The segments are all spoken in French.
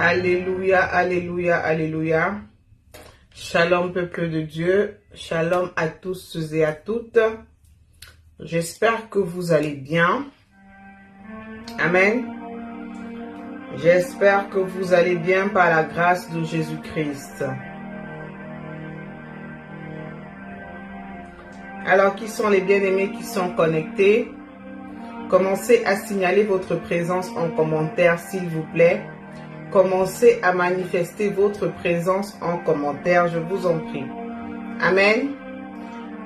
Alléluia, alléluia, alléluia. Shalom peuple de Dieu, shalom à tous et à toutes. J'espère que vous allez bien. Amen. J'espère que vous allez bien par la grâce de Jésus-Christ. Alors, qui sont les bien-aimés qui sont connectés? Commencez à signaler votre présence en commentaire, s'il vous plaît. Commencez à manifester votre présence en commentaire, je vous en prie. Amen.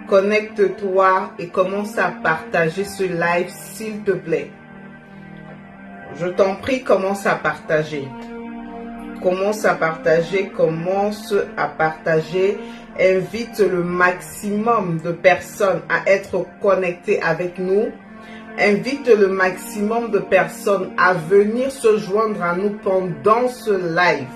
Connecte-toi et commence à partager ce live, s'il te plaît. Je t'en prie, commence à partager. Commence à partager, commence à partager. Invite le maximum de personnes à être connectées avec nous. Invite le maximum de personnes à venir se joindre à nous pendant ce live.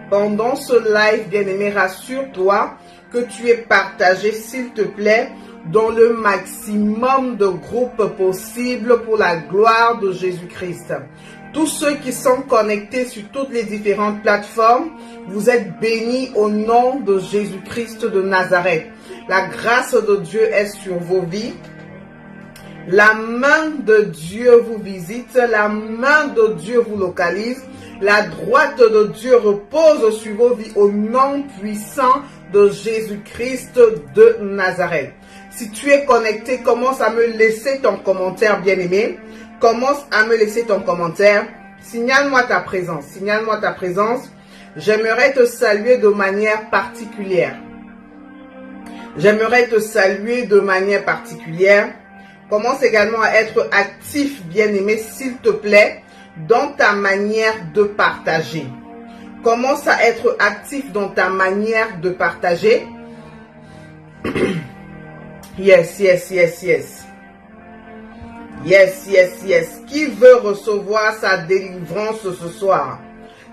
Pendant ce live, bien-aimé, rassure-toi que tu es partagé, s'il te plaît, dans le maximum de groupes possibles pour la gloire de Jésus-Christ. Tous ceux qui sont connectés sur toutes les différentes plateformes, vous êtes bénis au nom de Jésus-Christ de Nazareth. La grâce de Dieu est sur vos vies. La main de Dieu vous visite, la main de Dieu vous localise, la droite de Dieu repose sur vos vies au nom puissant de Jésus-Christ de Nazareth. Si tu es connecté, commence à me laisser ton commentaire, bien-aimé. Commence à me laisser ton commentaire. Signale-moi ta présence. Signale-moi ta présence. J'aimerais te saluer de manière particulière. J'aimerais te saluer de manière particulière. Commence également à être actif, bien-aimé, s'il te plaît, dans ta manière de partager. Commence à être actif dans ta manière de partager. Yes, yes, yes, yes. Yes, yes, yes. Qui veut recevoir sa délivrance ce soir?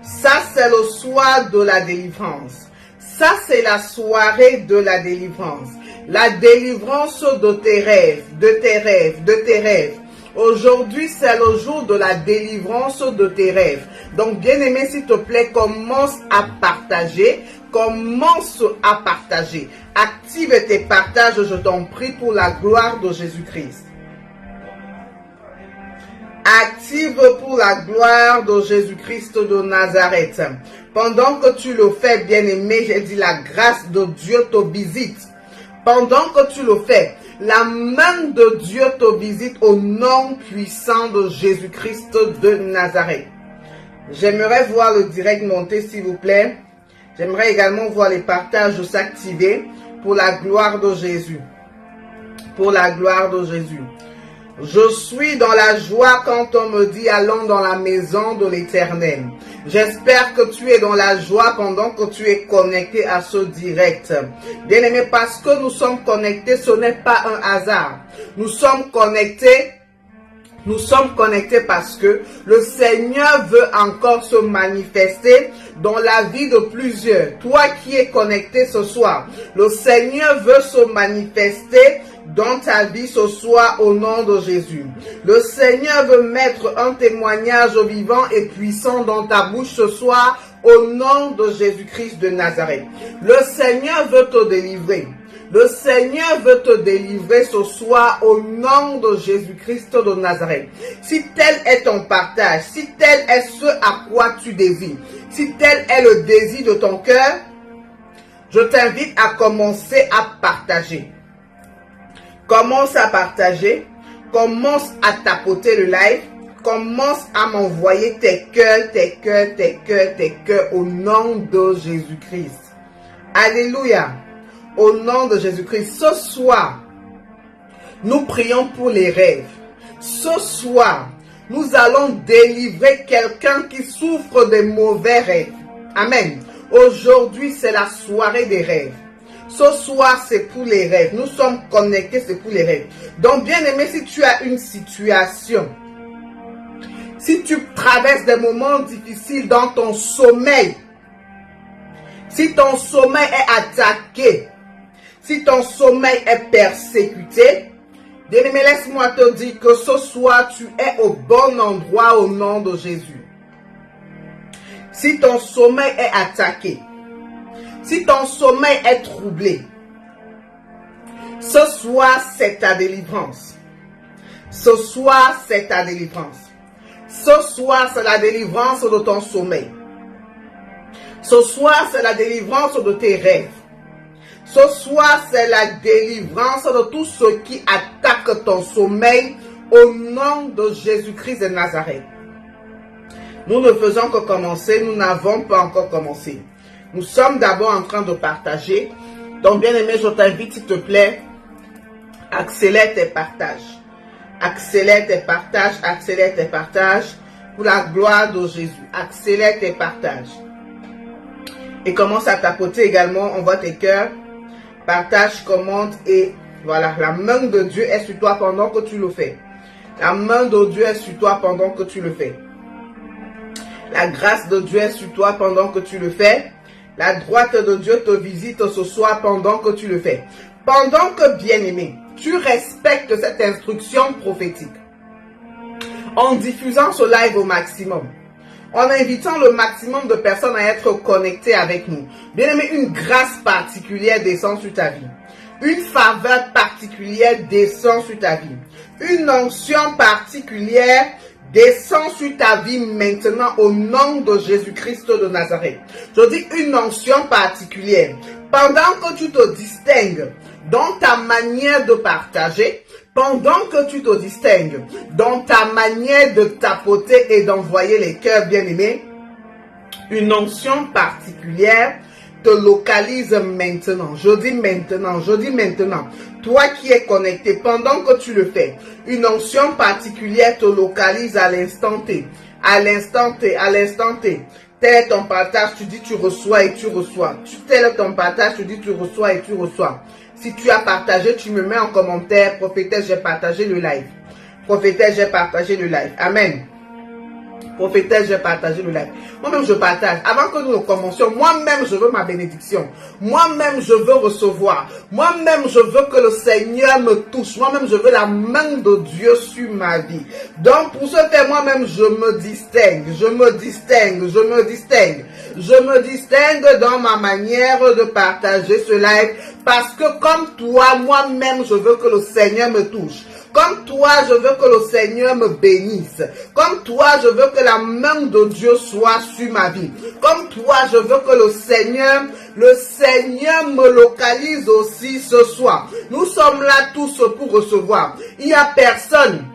Ça, c'est le soir de la délivrance. Ça, c'est la soirée de la délivrance. La délivrance de tes rêves, de tes rêves, de tes rêves. Aujourd'hui, c'est le jour de la délivrance de tes rêves. Donc, bien-aimé, s'il te plaît, commence à partager. Commence à partager. Active tes partages, je t'en prie, pour la gloire de Jésus-Christ. Active pour la gloire de Jésus-Christ de Nazareth. Pendant que tu le fais, bien-aimé, j'ai dit la grâce de Dieu te visite. Pendant que tu le fais, la main de Dieu te visite au nom puissant de Jésus-Christ de Nazareth. J'aimerais voir le direct monter, s'il vous plaît. J'aimerais également voir les partages s'activer pour la gloire de Jésus. Pour la gloire de Jésus. Je suis dans la joie quand on me dit allons dans la maison de l'Éternel. J'espère que tu es dans la joie pendant que tu es connecté à ce direct. Bien-aimé, parce que nous sommes connectés, ce n'est pas un hasard. Nous sommes connectés parce que le Seigneur veut encore se manifester dans la vie de plusieurs. Toi qui es connecté ce soir, le Seigneur veut se manifester dans ta vie ce soir au nom de Jésus. Le Seigneur veut mettre un témoignage vivant et puissant dans ta bouche ce soir au nom de Jésus-Christ de Nazareth. Le Seigneur veut te délivrer. Le Seigneur veut te délivrer ce soir au nom de Jésus-Christ de Nazareth. Si tel est ton partage, si tel est ce à quoi tu désires, si tel est le désir de ton cœur, je t'invite à commencer à partager. Commence à partager, commence à tapoter le live, commence à m'envoyer tes cœurs, tes cœurs, tes cœurs, tes cœurs au nom de Jésus-Christ. Alléluia. Au nom de Jésus-Christ. Ce soir, nous prions pour les rêves. Ce soir, nous allons délivrer quelqu'un qui souffre de mauvais rêves. Amen. Aujourd'hui, c'est la soirée des rêves. Ce soir, c'est pour les rêves. Nous sommes connectés, c'est pour les rêves. Donc, bien aimé, si tu as une situation, si tu traverses des moments difficiles dans ton sommeil, si ton sommeil est attaqué, si ton sommeil est persécuté, bien-aimé, laisse-moi te dire que ce soir, tu es au bon endroit au nom de Jésus. Si ton sommeil est attaqué, si ton sommeil est troublé, ce soir, c'est ta délivrance. Ce soir, c'est ta délivrance. Ce soir, c'est la délivrance de ton sommeil. Ce soir, c'est la délivrance de tes rêves. Ce soir, c'est la délivrance de tout ce qui attaque ton sommeil au nom de Jésus-Christ de Nazareth. Nous ne faisons que commencer, nous n'avons pas encore commencé. Nous sommes d'abord en train de partager. Donc, bien-aimé, je t'invite, s'il te plaît, accélère tes partages. Accélère tes partages, accélère tes partages pour la gloire de Jésus. Accélère tes partages. Et commence à tapoter également, on voit tes cœurs. Partage, commente et voilà, la main de Dieu est sur toi pendant que tu le fais. La main de Dieu est sur toi pendant que tu le fais. La grâce de Dieu est sur toi pendant que tu le fais. La droite de Dieu te visite ce soir pendant que tu le fais. Pendant que, bien-aimé, tu respectes cette instruction prophétique. En diffusant ce live au maximum. En invitant le maximum de personnes à être connectées avec nous. Bien-aimé, une grâce particulière descend sur ta vie. Une faveur particulière descend sur ta vie. Une onction particulière descend sur ta vie maintenant au nom de Jésus-Christ de Nazareth. Je dis une onction particulière. Pendant que tu te distingues dans ta manière de partager, pendant que tu te distingues dans ta manière de tapoter et d'envoyer les cœurs bien-aimés, une onction particulière te localise maintenant. Je dis maintenant, je dis maintenant. Toi qui es connecté, pendant que tu le fais, une onction particulière te localise à l'instant T. À l'instant T, à l'instant T. Tel est ton partage, tu dis tu reçois et tu reçois. Tel est ton partage, tu dis tu reçois et tu reçois. Si tu as partagé, tu me mets en commentaire, prophétesse, j'ai partagé le live. Prophétesse, j'ai partagé le live. Amen. Prophétesse, j'ai partagé le live. Moi-même, je partage. Avant que nous ne commencions, moi-même, je veux ma bénédiction. Moi-même, je veux recevoir. Moi-même, je veux que le Seigneur me touche. Moi-même, je veux la main de Dieu sur ma vie. Donc, pour ce faire, moi-même, je me distingue. Je me distingue. Je me distingue. Je me distingue dans ma manière de partager ce live. Parce que comme toi, moi-même, je veux que le Seigneur me touche. Comme toi, je veux que le Seigneur me bénisse. Comme toi, je veux que la main de Dieu soit sur ma vie. Comme toi, je veux que le Seigneur me localise aussi ce soir. Nous sommes là tous pour recevoir. Il n'y a personne.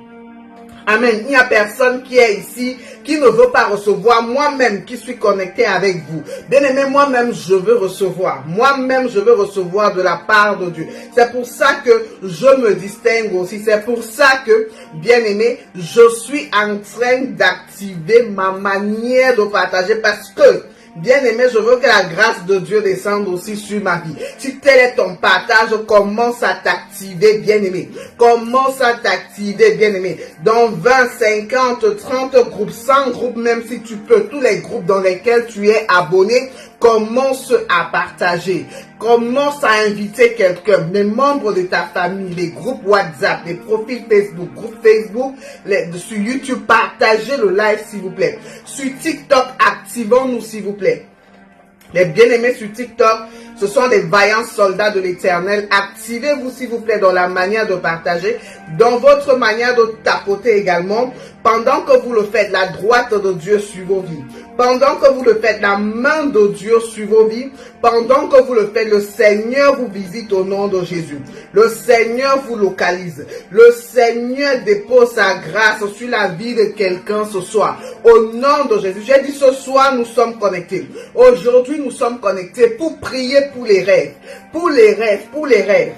Amen. Il n'y a personne qui est ici qui ne veut pas recevoir. Moi-même qui suis connecté avec vous. Bien-aimé, moi-même je veux recevoir. Moi-même je veux recevoir de la part de Dieu. C'est pour ça que je me distingue aussi. C'est pour ça que, bien-aimé, je suis en train d'activer ma manière de partager parce que bien-aimé, je veux que la grâce de Dieu descende aussi sur ma vie. Si tel est ton partage, commence à t'activer, bien-aimé. Commence à t'activer, bien-aimé. Dans 20, 50, 30 groupes, 100 groupes, même si tu peux, tous les groupes dans lesquels tu es abonné, commence à partager. Commence à inviter quelqu'un, les membres de ta famille, les groupes WhatsApp, les profils Facebook, groupes Facebook, sur YouTube, partagez le live s'il vous plaît. Sur TikTok, activons-nous s'il vous plaît. Les bien-aimés sur TikTok, ce sont des vaillants soldats de l'Éternel. Activez-vous s'il vous plaît dans la manière de partager, dans votre manière de tapoter également. Pendant que vous le faites, la droite de Dieu sur vos vies. Pendant que vous le faites, la main de Dieu sur vos vies. Pendant que vous le faites, le Seigneur vous visite au nom de Jésus. Le Seigneur vous localise. Le Seigneur dépose sa grâce sur la vie de quelqu'un ce soir. Au nom de Jésus. J'ai dit ce soir, nous sommes connectés. Aujourd'hui, nous sommes connectés pour prier pour les rêves. Pour les rêves, pour les rêves.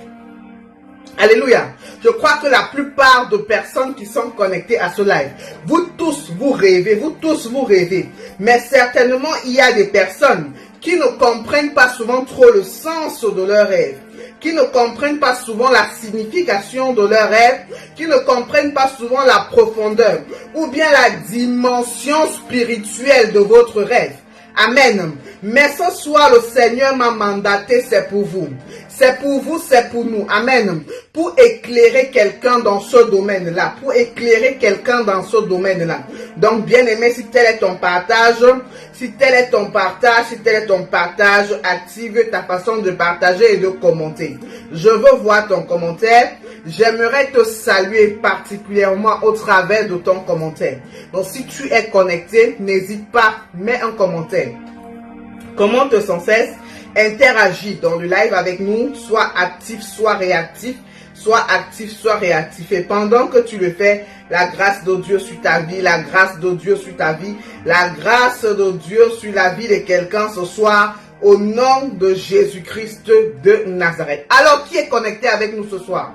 Alléluia. Je crois que la plupart de personnes qui sont connectées à ce live, vous tous, vous rêvez, vous tous, vous rêvez. Mais certainement, il y a des personnes qui ne comprennent pas souvent trop le sens de leurs rêves, qui ne comprennent pas souvent la signification de leurs rêves, qui ne comprennent pas souvent la profondeur ou bien la dimension spirituelle de votre rêve. Amen. Mais ce soir, le Seigneur m'a mandaté, c'est pour vous. C'est pour vous, c'est pour nous. Amen. Pour éclairer quelqu'un dans ce domaine-là. Pour éclairer quelqu'un dans ce domaine-là. Donc, bien-aimé, si tel est ton partage, active ta façon de partager et de commenter. Je veux voir ton commentaire. J'aimerais te saluer particulièrement au travers de ton commentaire. Donc, si tu es connecté, n'hésite pas, mets un commentaire. Commente sans cesse, interagis dans le live avec nous, sois actif, sois réactif, sois actif, sois réactif. Et pendant que tu le fais, la grâce de Dieu sur ta vie, la grâce de Dieu sur ta vie, la grâce de Dieu sur la vie de quelqu'un ce soir, au nom de Jésus-Christ de Nazareth. Alors, qui est connecté avec nous ce soir?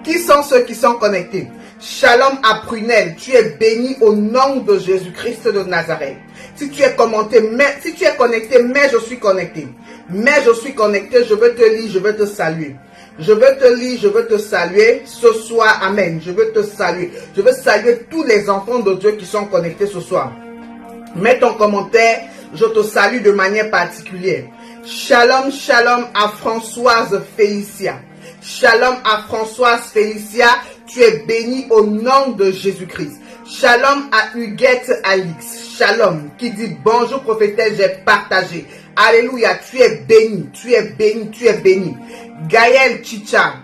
Qui sont ceux qui sont connectés? Shalom à Prunel, tu es béni au nom de Jésus-Christ de Nazareth. Si tu es connecté, mais je suis connecté. Mais je suis connecté, je veux te lire, je veux te saluer. Je veux te lire, je veux te saluer ce soir. Amen. Je veux te saluer. Je veux saluer tous les enfants de Dieu qui sont connectés ce soir. Mets ton commentaire, je te salue de manière particulière. Shalom, shalom à Françoise Félicia. Shalom à Françoise Félicia, tu es béni au nom de Jésus-Christ. Shalom à Huguette Alix. Shalom, qui dit bonjour prophétesse, j'ai partagé. Alléluia, tu es béni, tu es béni, tu es béni. Gaël Chicha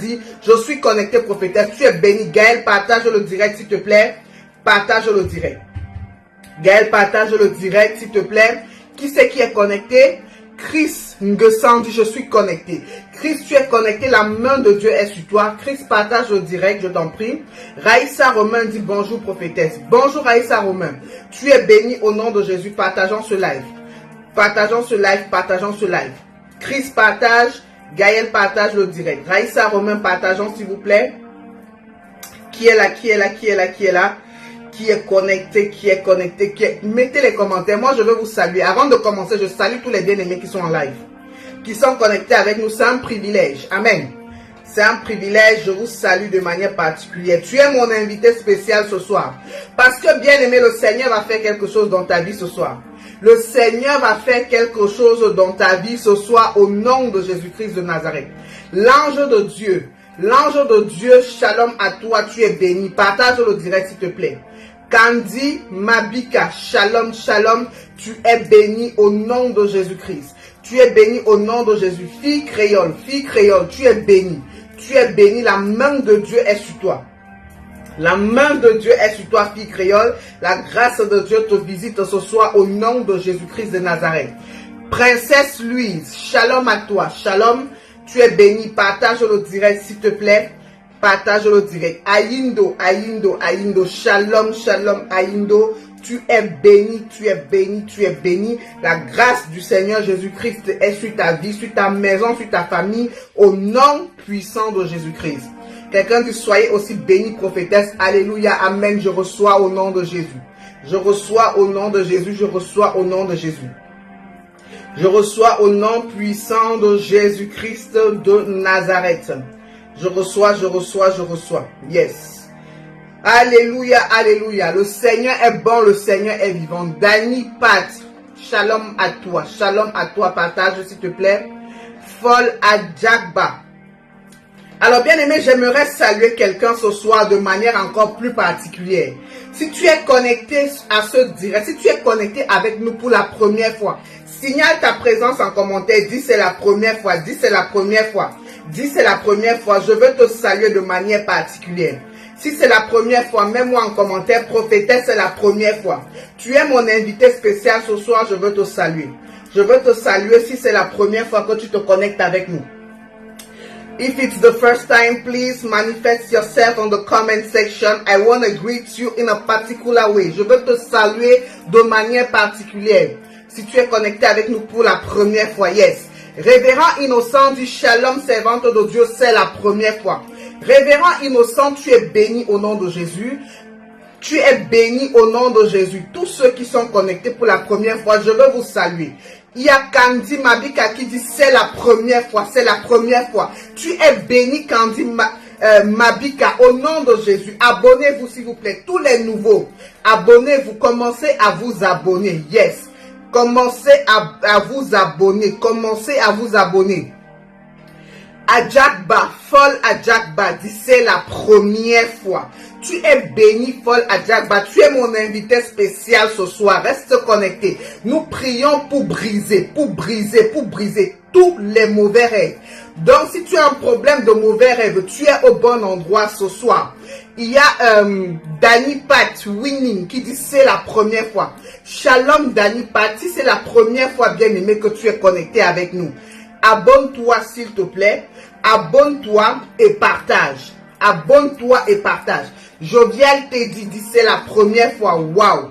dit, je suis connecté prophétesse, tu es béni. Gaël, partage le direct s'il te plaît. Partage le direct. Gaël, partage le direct s'il te plaît. Qui c'est qui est connecté? Chris Nguessan dit, je suis connecté. Chris, tu es connecté, la main de Dieu est sur toi. Chris, partage le direct, je t'en prie. Raïssa Romain dit, bonjour prophétesse. Bonjour Raïssa Romain. Tu es béni au nom de Jésus. Partageons ce live. Partageons ce live, partageons ce live. Chris partage, Gaël partage le direct. Raïssa Romain, partageons s'il vous plaît. Qui est là, qui est là, qui est là, qui est là? Qui est connecté, qui est connecté, Mettez les commentaires. Moi, je veux vous saluer. Avant de commencer, je salue tous les bien-aimés qui sont en live, qui sont connectés avec nous. C'est un privilège. Amen. C'est un privilège. Je vous salue de manière particulière. Tu es mon invité spécial ce soir. Parce que, bien-aimé, le Seigneur va faire quelque chose dans ta vie ce soir. Le Seigneur va faire quelque chose dans ta vie ce soir au nom de Jésus-Christ de Nazareth. L'ange de Dieu, shalom à toi, tu es béni. Partage le direct s'il te plaît. Candy Mabika, shalom, shalom, tu es béni au nom de Jésus-Christ. Tu es béni au nom de Jésus. Fille créole, tu es béni. Tu es béni, la main de Dieu est sur toi. La main de Dieu est sur toi, fille créole. La grâce de Dieu te visite ce soir au nom de Jésus-Christ de Nazareth. Princesse Louise, shalom à toi, shalom, tu es béni. Partage le direct s'il te plaît. Partage le direct. Ayindo, shalom, shalom, Ayindo. Tu es béni, tu es béni, tu es béni. La grâce du Seigneur Jésus-Christ est sur ta vie, sur ta maison, sur ta famille, au nom puissant de Jésus-Christ. Quelqu'un dit, soyez aussi béni, prophétesse. Alléluia, amen. Je reçois au nom de Jésus. Je reçois au nom de Jésus, je reçois au nom de Jésus. Je reçois au nom puissant de Jésus-Christ de Nazareth. Je reçois. Yes. Alléluia, alléluia. Le Seigneur est bon, le Seigneur est vivant. Dani Pat, shalom à toi. Partage s'il te plaît. Fol Adjagba. Alors bien aimé, j'aimerais saluer quelqu'un ce soir de manière encore plus particulière. Si tu es connecté à ce direct, si tu es connecté avec nous pour la première fois, signale ta présence en commentaire. Dis c'est la première fois, dis c'est la première fois. Dis c'est la première fois, je veux te saluer de manière particulière. Si c'est la première fois, mets-moi en commentaire, prophétesse, c'est la première fois. Tu es mon invité spécial ce soir, je veux te saluer. Je veux te saluer si c'est la première fois que tu te connectes avec nous. If it's the first time, please manifest yourself on the comment section. I want to greet you in a particular way. Je veux te saluer de manière particulière. Si tu es connecté avec nous pour la première fois, yes. Révérend Innocent du Shalom, servante de Dieu, c'est la première fois. Révérend Innocent, tu es béni au nom de Jésus. Tu es béni au nom de Jésus. Tous ceux qui sont connectés pour la première fois, je veux vous saluer. Il y a Candy Mabika qui dit c'est la première fois, c'est la première fois. Tu es béni Candy Mabika au nom de Jésus. Abonnez-vous s'il vous plaît, tous les nouveaux. Abonnez-vous, commencez à vous abonner. Yes. Commencez à vous abonner. Commencez à vous abonner. Adjakba, Folle Adjakba, dit c'est la première fois. Tu es béni, Folle Adjakba. Tu es mon invité spécial ce soir. Reste connecté. Nous prions pour briser tous les mauvais rêves. Donc, si tu as un problème de mauvais rêves, tu es au bon endroit ce soir. Il y a Danny Pat Winning qui dit c'est la première fois. Shalom Danny Pat, si c'est la première fois, bien aimé, que tu es connecté avec nous. Abonne-toi s'il te plaît. Abonne-toi et partage. Abonne-toi et partage. Jovial Teddy dit c'est la première fois. Waouh.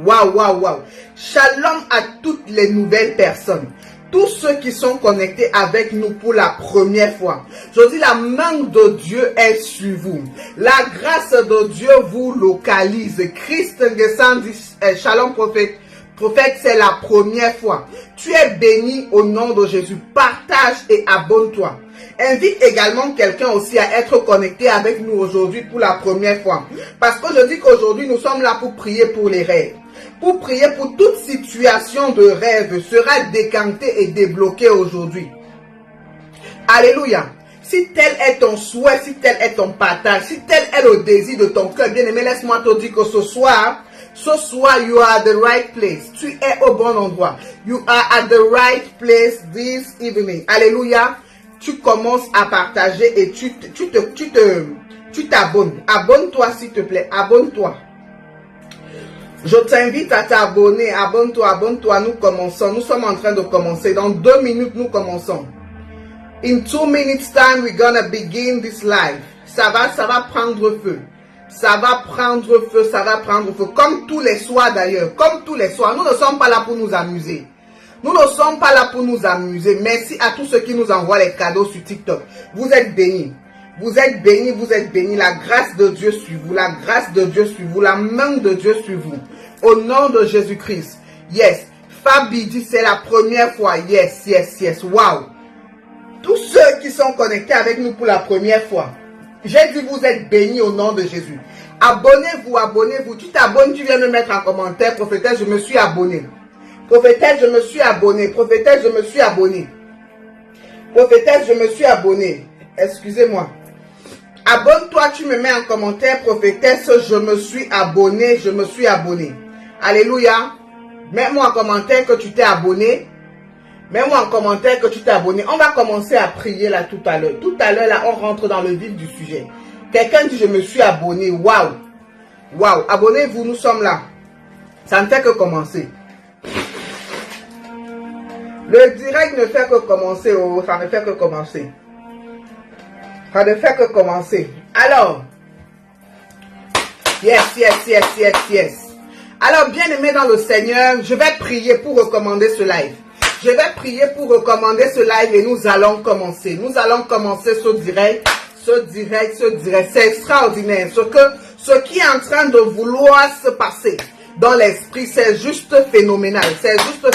Waouh, waouh, waouh. Shalom à toutes les nouvelles personnes. Tous ceux qui sont connectés avec nous pour la première fois. Je dis la main de Dieu est sur vous. La grâce de Dieu vous localise. Christ Ngesan dit Shalom prophète. Prophète, c'est la première fois. Tu es béni au nom de Jésus. Partage et abonne-toi. Invite également quelqu'un aussi à être connecté avec nous aujourd'hui pour la première fois. Parce que je dis qu'aujourd'hui, nous sommes là pour prier pour les rêves. Pour prier pour toute situation de rêve sera décantée et débloquée aujourd'hui. Alléluia. Si tel est ton souhait, si tel est ton partage, si tel est le désir de ton cœur, bien aimé, laisse-moi te dire que ce soir, you are at the right place. Tu es au bon endroit. You are at the right place this evening. Alléluia. Tu commences à partager et tu t'abonnes. Abonne-toi s'il te plaît. Abonne-toi. Je t'invite à t'abonner. Abonne-toi, abonne-toi. Nous commençons. Nous sommes en train de commencer. Dans 2 minutes, nous commençons. In 2 minutes time, we're gonna begin this live. Ça va prendre feu. Ça va prendre feu, ça va prendre feu. Comme tous les soirs d'ailleurs. Comme tous les soirs. Nous ne sommes pas là pour nous amuser. Nous ne sommes pas là pour nous amuser. Merci à tous ceux qui nous envoient les cadeaux sur TikTok. Vous êtes bénis. Vous êtes bénis, vous êtes bénis. La grâce de Dieu sur vous. La grâce de Dieu sur vous. La main de Dieu sur vous. Au nom de Jésus-Christ. Yes. Fabi dit c'est la première fois. Yes, yes, yes. Wow. Tous ceux qui sont connectés avec nous pour la première fois. J'ai dit vous êtes bénis au nom de Jésus. Abonnez-vous, abonnez-vous. Tu t'abonnes, tu viens me mettre en commentaire. Prophétesse, je me suis abonné. Prophétesse, je me suis abonné. Prophétesse, je me suis abonné. Prophétesse, je me suis abonné. Excusez-moi. Abonne-toi, tu me mets en commentaire. Prophétesse, je me suis abonné. Je me suis abonné. Alléluia. Mets-moi en commentaire que tu t'es abonné. Mets-moi en commentaire que tu t'es abonné. On va commencer à prier là tout à l'heure. Tout à l'heure, là, on rentre dans le vif du sujet. Quelqu'un dit, je me suis abonné. Waouh. Waouh. Abonnez-vous, nous sommes là. Ça ne fait que commencer. Le direct ne fait que commencer. Oh, ça ne fait que commencer. Ça ne fait que commencer. Alors. Yes, yes, yes, yes, yes. Alors, bien aimé dans le Seigneur, je vais prier pour recommander ce live. Je vais prier pour recommander ce live et nous allons commencer. Nous allons commencer ce direct. C'est extraordinaire. Ce qui est en train de vouloir se passer dans l'esprit, c'est juste phénoménal. C'est juste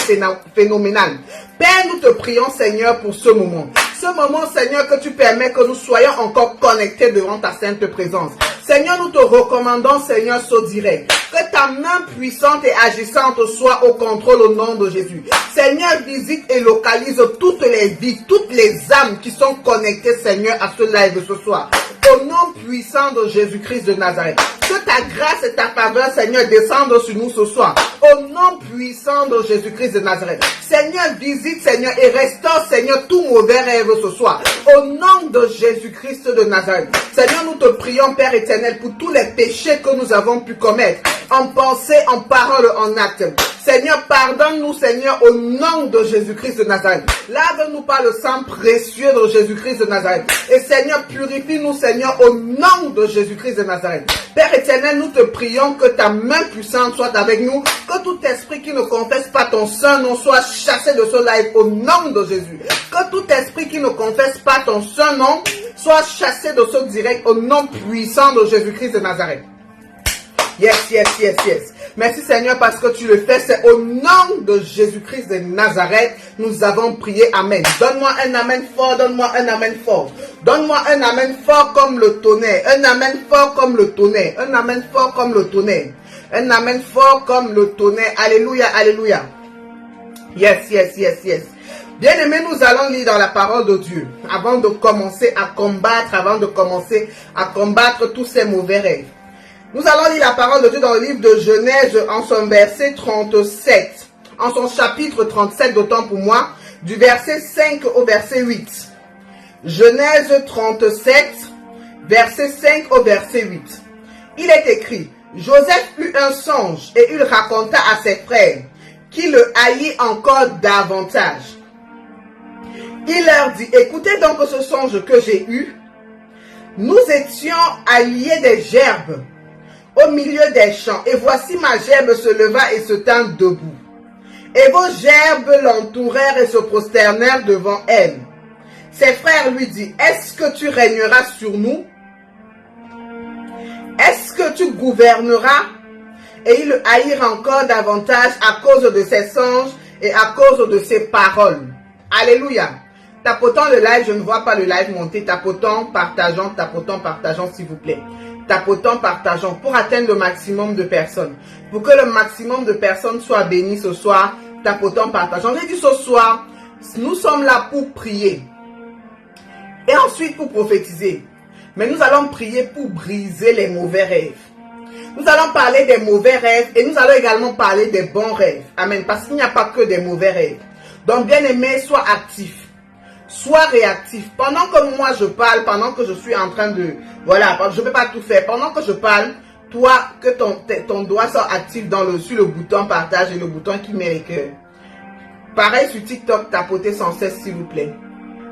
phénoménal. Père, nous te prions, Seigneur, pour ce moment. Ce moment, Seigneur, que tu permets que nous soyons encore connectés devant ta sainte présence. Seigneur, nous te recommandons, Seigneur, ce direct. Que ta main puissante et agissante soit au contrôle au nom de Jésus. Seigneur, visite et localise toutes les vies, toutes les âmes qui sont connectées, Seigneur, à ce live ce soir. Au nom puissant de Jésus-Christ de Nazareth. Que ta grâce et ta faveur, Seigneur, descendent sur nous ce soir. Au nom puissant de Jésus-Christ de Nazareth. Seigneur, visite, Seigneur, et restaure, Seigneur, tout mauvais rêve ce soir. Au nom de Jésus-Christ de Nazareth. Seigneur, nous te prions, Père éternel, pour tous les péchés que nous avons pu commettre. En pensée, en parole, en acte. Seigneur, pardonne-nous, Seigneur, au nom de Jésus-Christ de Nazareth. Lave-nous par le sang précieux de Jésus-Christ de Nazareth. Et Seigneur, purifie-nous, Seigneur, au nom de Jésus-Christ de Nazareth. Père éternel, nous te prions que ta main puissante soit avec nous. Que tout esprit qui ne confesse pas ton saint nom soit chassé de ce live au nom de Jésus. Que tout esprit qui ne confesse pas ton saint nom soit chassé de ce direct au nom puissant de Jésus-Christ de Nazareth. Yes, yes, yes, yes. Merci Seigneur parce que tu le fais. C'est au nom de Jésus-Christ de Nazareth. Nous avons prié. Amen. Donne-moi un amen fort. Donne-moi un amen fort. Donne-moi un amen fort comme le tonnerre. Un amen fort comme le tonnerre. Un amen fort comme le tonnerre. Un amen fort comme le tonnerre. Alléluia, alléluia. Yes, yes, yes, yes. Bien-aimés, nous allons lire dans la parole de Dieu avant de commencer à combattre tous ces mauvais rêves. Nous allons lire la parole de Dieu dans le livre de Genèse en son verset 37, en son chapitre 37 d'autant pour moi, du verset 5 au verset 8. Genèse 37, verset 5 au verset 8. Il est écrit, Joseph eut un songe et il raconta à ses frères, qui le haït encore davantage. Il leur dit, écoutez donc ce songe que j'ai eu. Nous étions alliés des gerbes au milieu des champs, et voici ma gerbe se leva et se tint debout. Et vos gerbes l'entourèrent et se prosternèrent devant elle. Ses frères lui disent, est-ce que tu régneras sur nous? Est-ce que tu gouverneras? Et ils le haïrent encore davantage à cause de ses songes et à cause de ses paroles. Alléluia. Tapotons le live, je ne vois pas le live monter. Tapotons, partageons, s'il vous plaît. Tapotons, partageons pour atteindre le maximum de personnes. Pour que le maximum de personnes soient bénies ce soir, tapotons, partageons. J'ai dit ce soir, nous sommes là pour prier. Et ensuite pour prophétiser. Mais nous allons prier pour briser les mauvais rêves. Nous allons parler des mauvais rêves et nous allons également parler des bons rêves. Amen. Parce qu'il n'y a pas que des mauvais rêves. Donc bien aimé, sois actif. Sois réactif. Pendant que moi je parle, pendant que je suis en train de... Voilà, je ne peux pas tout faire. Pendant que je parle, toi, que ton doigt soit actif sur le bouton partage et le bouton qui met les cœurs. Pareil sur TikTok, tapotez sans cesse s'il vous plaît.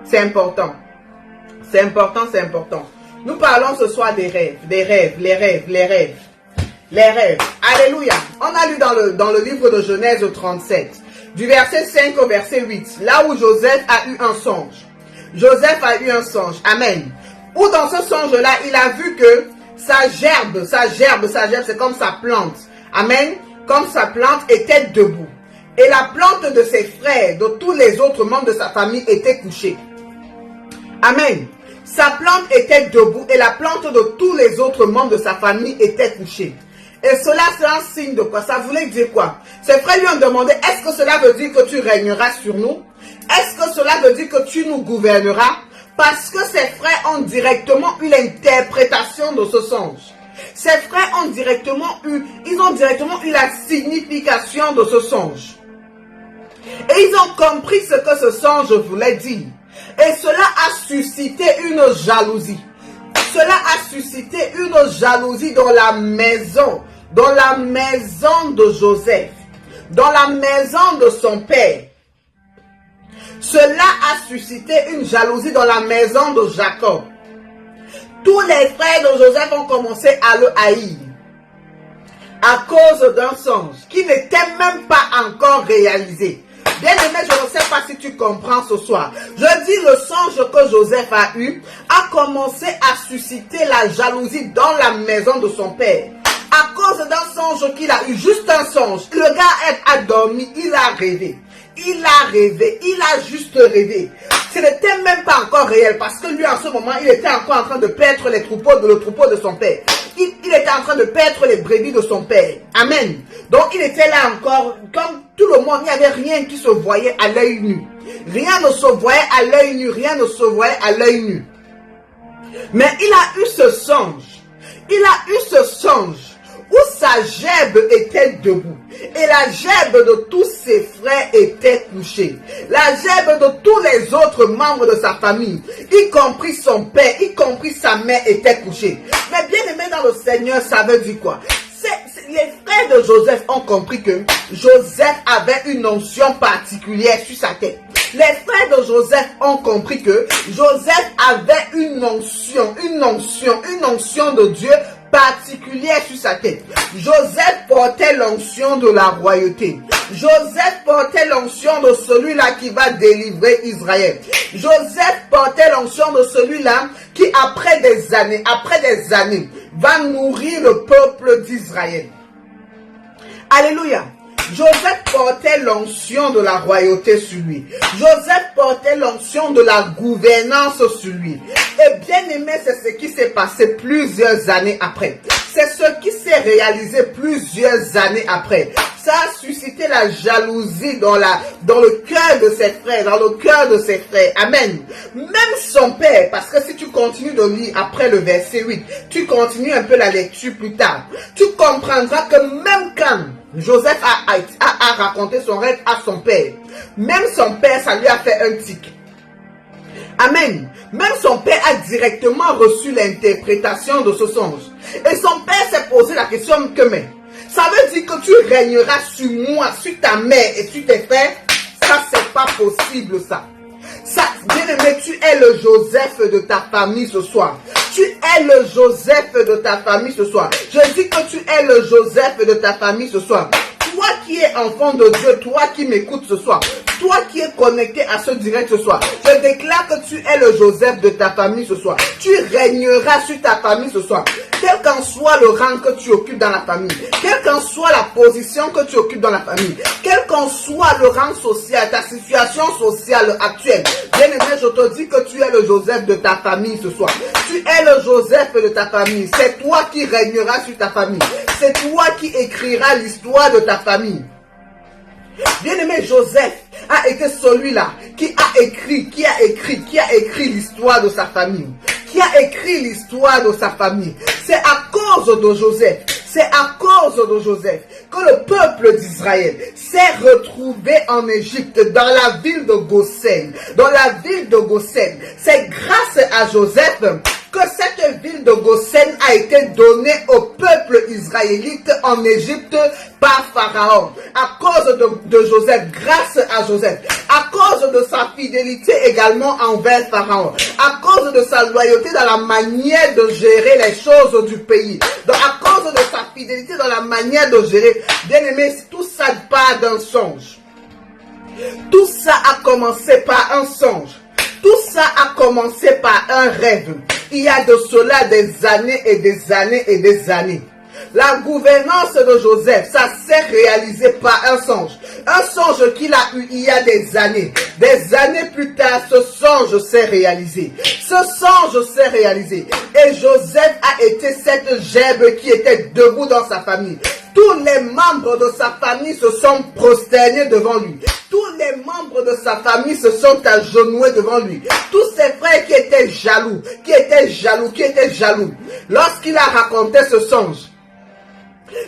C'est important. C'est important, c'est important. Nous parlons ce soir des rêves, les rêves. Alléluia. On a lu dans le livre de Genèse 37, du verset 5 au verset 8, là où Joseph a eu un songe. Joseph a eu un songe. Amen. Où dans ce songe-là, il a vu que sa gerbe, c'est comme sa plante. Amen. Comme sa plante était debout. Et la plante de ses frères, de tous les autres membres de sa famille était couchée. Amen. Sa plante était debout et la plante de tous les autres membres de sa famille était couchée. Et cela, c'est un signe de quoi? Ça voulait dire quoi? Ses frères lui ont demandé, est-ce que cela veut dire que tu régneras sur nous? Est-ce que cela veut dire que tu nous gouverneras? Parce que ses frères ont directement eu l'interprétation de ce songe. Ses frères ont directement eu la signification de ce songe. Et ils ont compris ce que ce songe voulait dire. Et cela a suscité une jalousie. Cela a suscité une jalousie dans la maison de Joseph, dans la maison de son père. Cela a suscité une jalousie dans la maison de Jacob. Tous les frères de Joseph ont commencé à le haïr à cause d'un songe qui n'était même pas encore réalisé. Bien aimé, je ne sais pas si tu comprends ce soir. Je dis le songe que Joseph a eu a commencé à susciter la jalousie dans la maison de son père. À cause d'un songe qu'il a eu, juste un songe. Le gars a dormi, il a rêvé. Il a juste rêvé. Ce n'était même pas encore réel parce que lui en ce moment, il était encore en train de perdre le troupeau de son père. Il était en train de perdre les brebis de son père. Amen. Donc il était là encore, comme tout le monde, il n'y avait rien qui se voyait à l'œil nu. Rien ne se voyait à l'œil nu, Mais il a eu ce songe. Où sa gerbe était debout. Et la gerbe de tous ses frères était couchée. La gerbe de tous les autres membres de sa famille, y compris son père, y compris sa mère, était couchée. Mais bien aimé dans le Seigneur, ça veut dire quoi? Les frères de Joseph ont compris que Joseph avait une onction particulière sur sa tête. Les frères de Joseph ont compris que Joseph avait une onction de Dieu particulière sur sa tête. Joseph portait l'onction de la royauté. Joseph portait l'onction de celui-là qui va délivrer Israël. Joseph portait l'onction de celui-là qui, après des années, va nourrir le peuple d'Israël. Alléluia. Joseph portait l'onction de la royauté sur lui. Joseph portait l'onction de la gouvernance sur lui. Et bien aimé, c'est ce qui s'est passé plusieurs années après. C'est ce qui s'est réalisé plusieurs années après. Ça a suscité susciter la jalousie dans le cœur de ses frères, dans le cœur de ses frères. Amen. Même son père, parce que si tu continues de lire après le verset 8, tu continues un peu la lecture plus tard, tu comprendras que même quand Joseph a raconté son rêve à son père, même son père, ça lui a fait un tic. Amen. Même son père a directement reçu l'interprétation de ce songe. Et son père s'est posé la question que, mais, ça veut dire que tu régneras sur moi, sur ta mère et sur tes frères? Ça, c'est pas possible, ça. Ça, bien-aimé, tu es le Joseph de ta famille ce soir. Tu es le Joseph de ta famille ce soir. Je dis que tu es le Joseph de ta famille ce soir. Toi qui es enfant de Dieu, toi qui m'écoutes ce soir, toi qui es connecté à ce direct ce soir, je déclare que tu es le Joseph de ta famille ce soir. Tu régneras sur ta famille ce soir. Quel qu'en soit le rang que tu occupes dans la famille, quelle qu'en soit la position que tu occupes dans la famille, quel qu'en soit le rang social, ta situation sociale actuelle, bien aimé, je te dis que tu es le Joseph de ta famille ce soir. Tu es le Joseph de ta famille. C'est toi qui régneras sur ta famille. C'est toi qui écriras l'histoire de ta famille. Bien-aimé, Joseph a été celui-là qui a écrit l'histoire de sa famille. Qui a écrit l'histoire de sa famille. C'est à cause de Joseph. C'est à cause de Joseph que le peuple d'Israël s'est retrouvé en Égypte, dans la ville de Goshen. Dans la ville de Goshen. C'est grâce à Joseph que cette ville de Goshen a été donnée au peuple israélite en Égypte par Pharaon. À cause de Joseph, grâce à Joseph, à cause de sa fidélité également envers Pharaon, à cause de sa loyauté dans la manière de gérer les choses du pays, à cause de sa fidélité dans la manière de gérer. Bien aimé, tout ça part d'un songe. Tout ça a commencé par un songe. Tout ça a commencé par un rêve. Il y a de cela des années et des années et des années. La gouvernance de Joseph, ça s'est réalisé par un songe. Un songe qu'il a eu il y a des années. Des années plus tard, ce songe s'est réalisé. Ce songe s'est réalisé. Et Joseph a été cette gerbe qui était debout dans sa famille. Tous les membres de sa famille se sont prosternés devant lui. Tous les membres de sa famille se sont agenouillés devant lui. Tous ses frères qui étaient jaloux, lorsqu'il a raconté ce songe,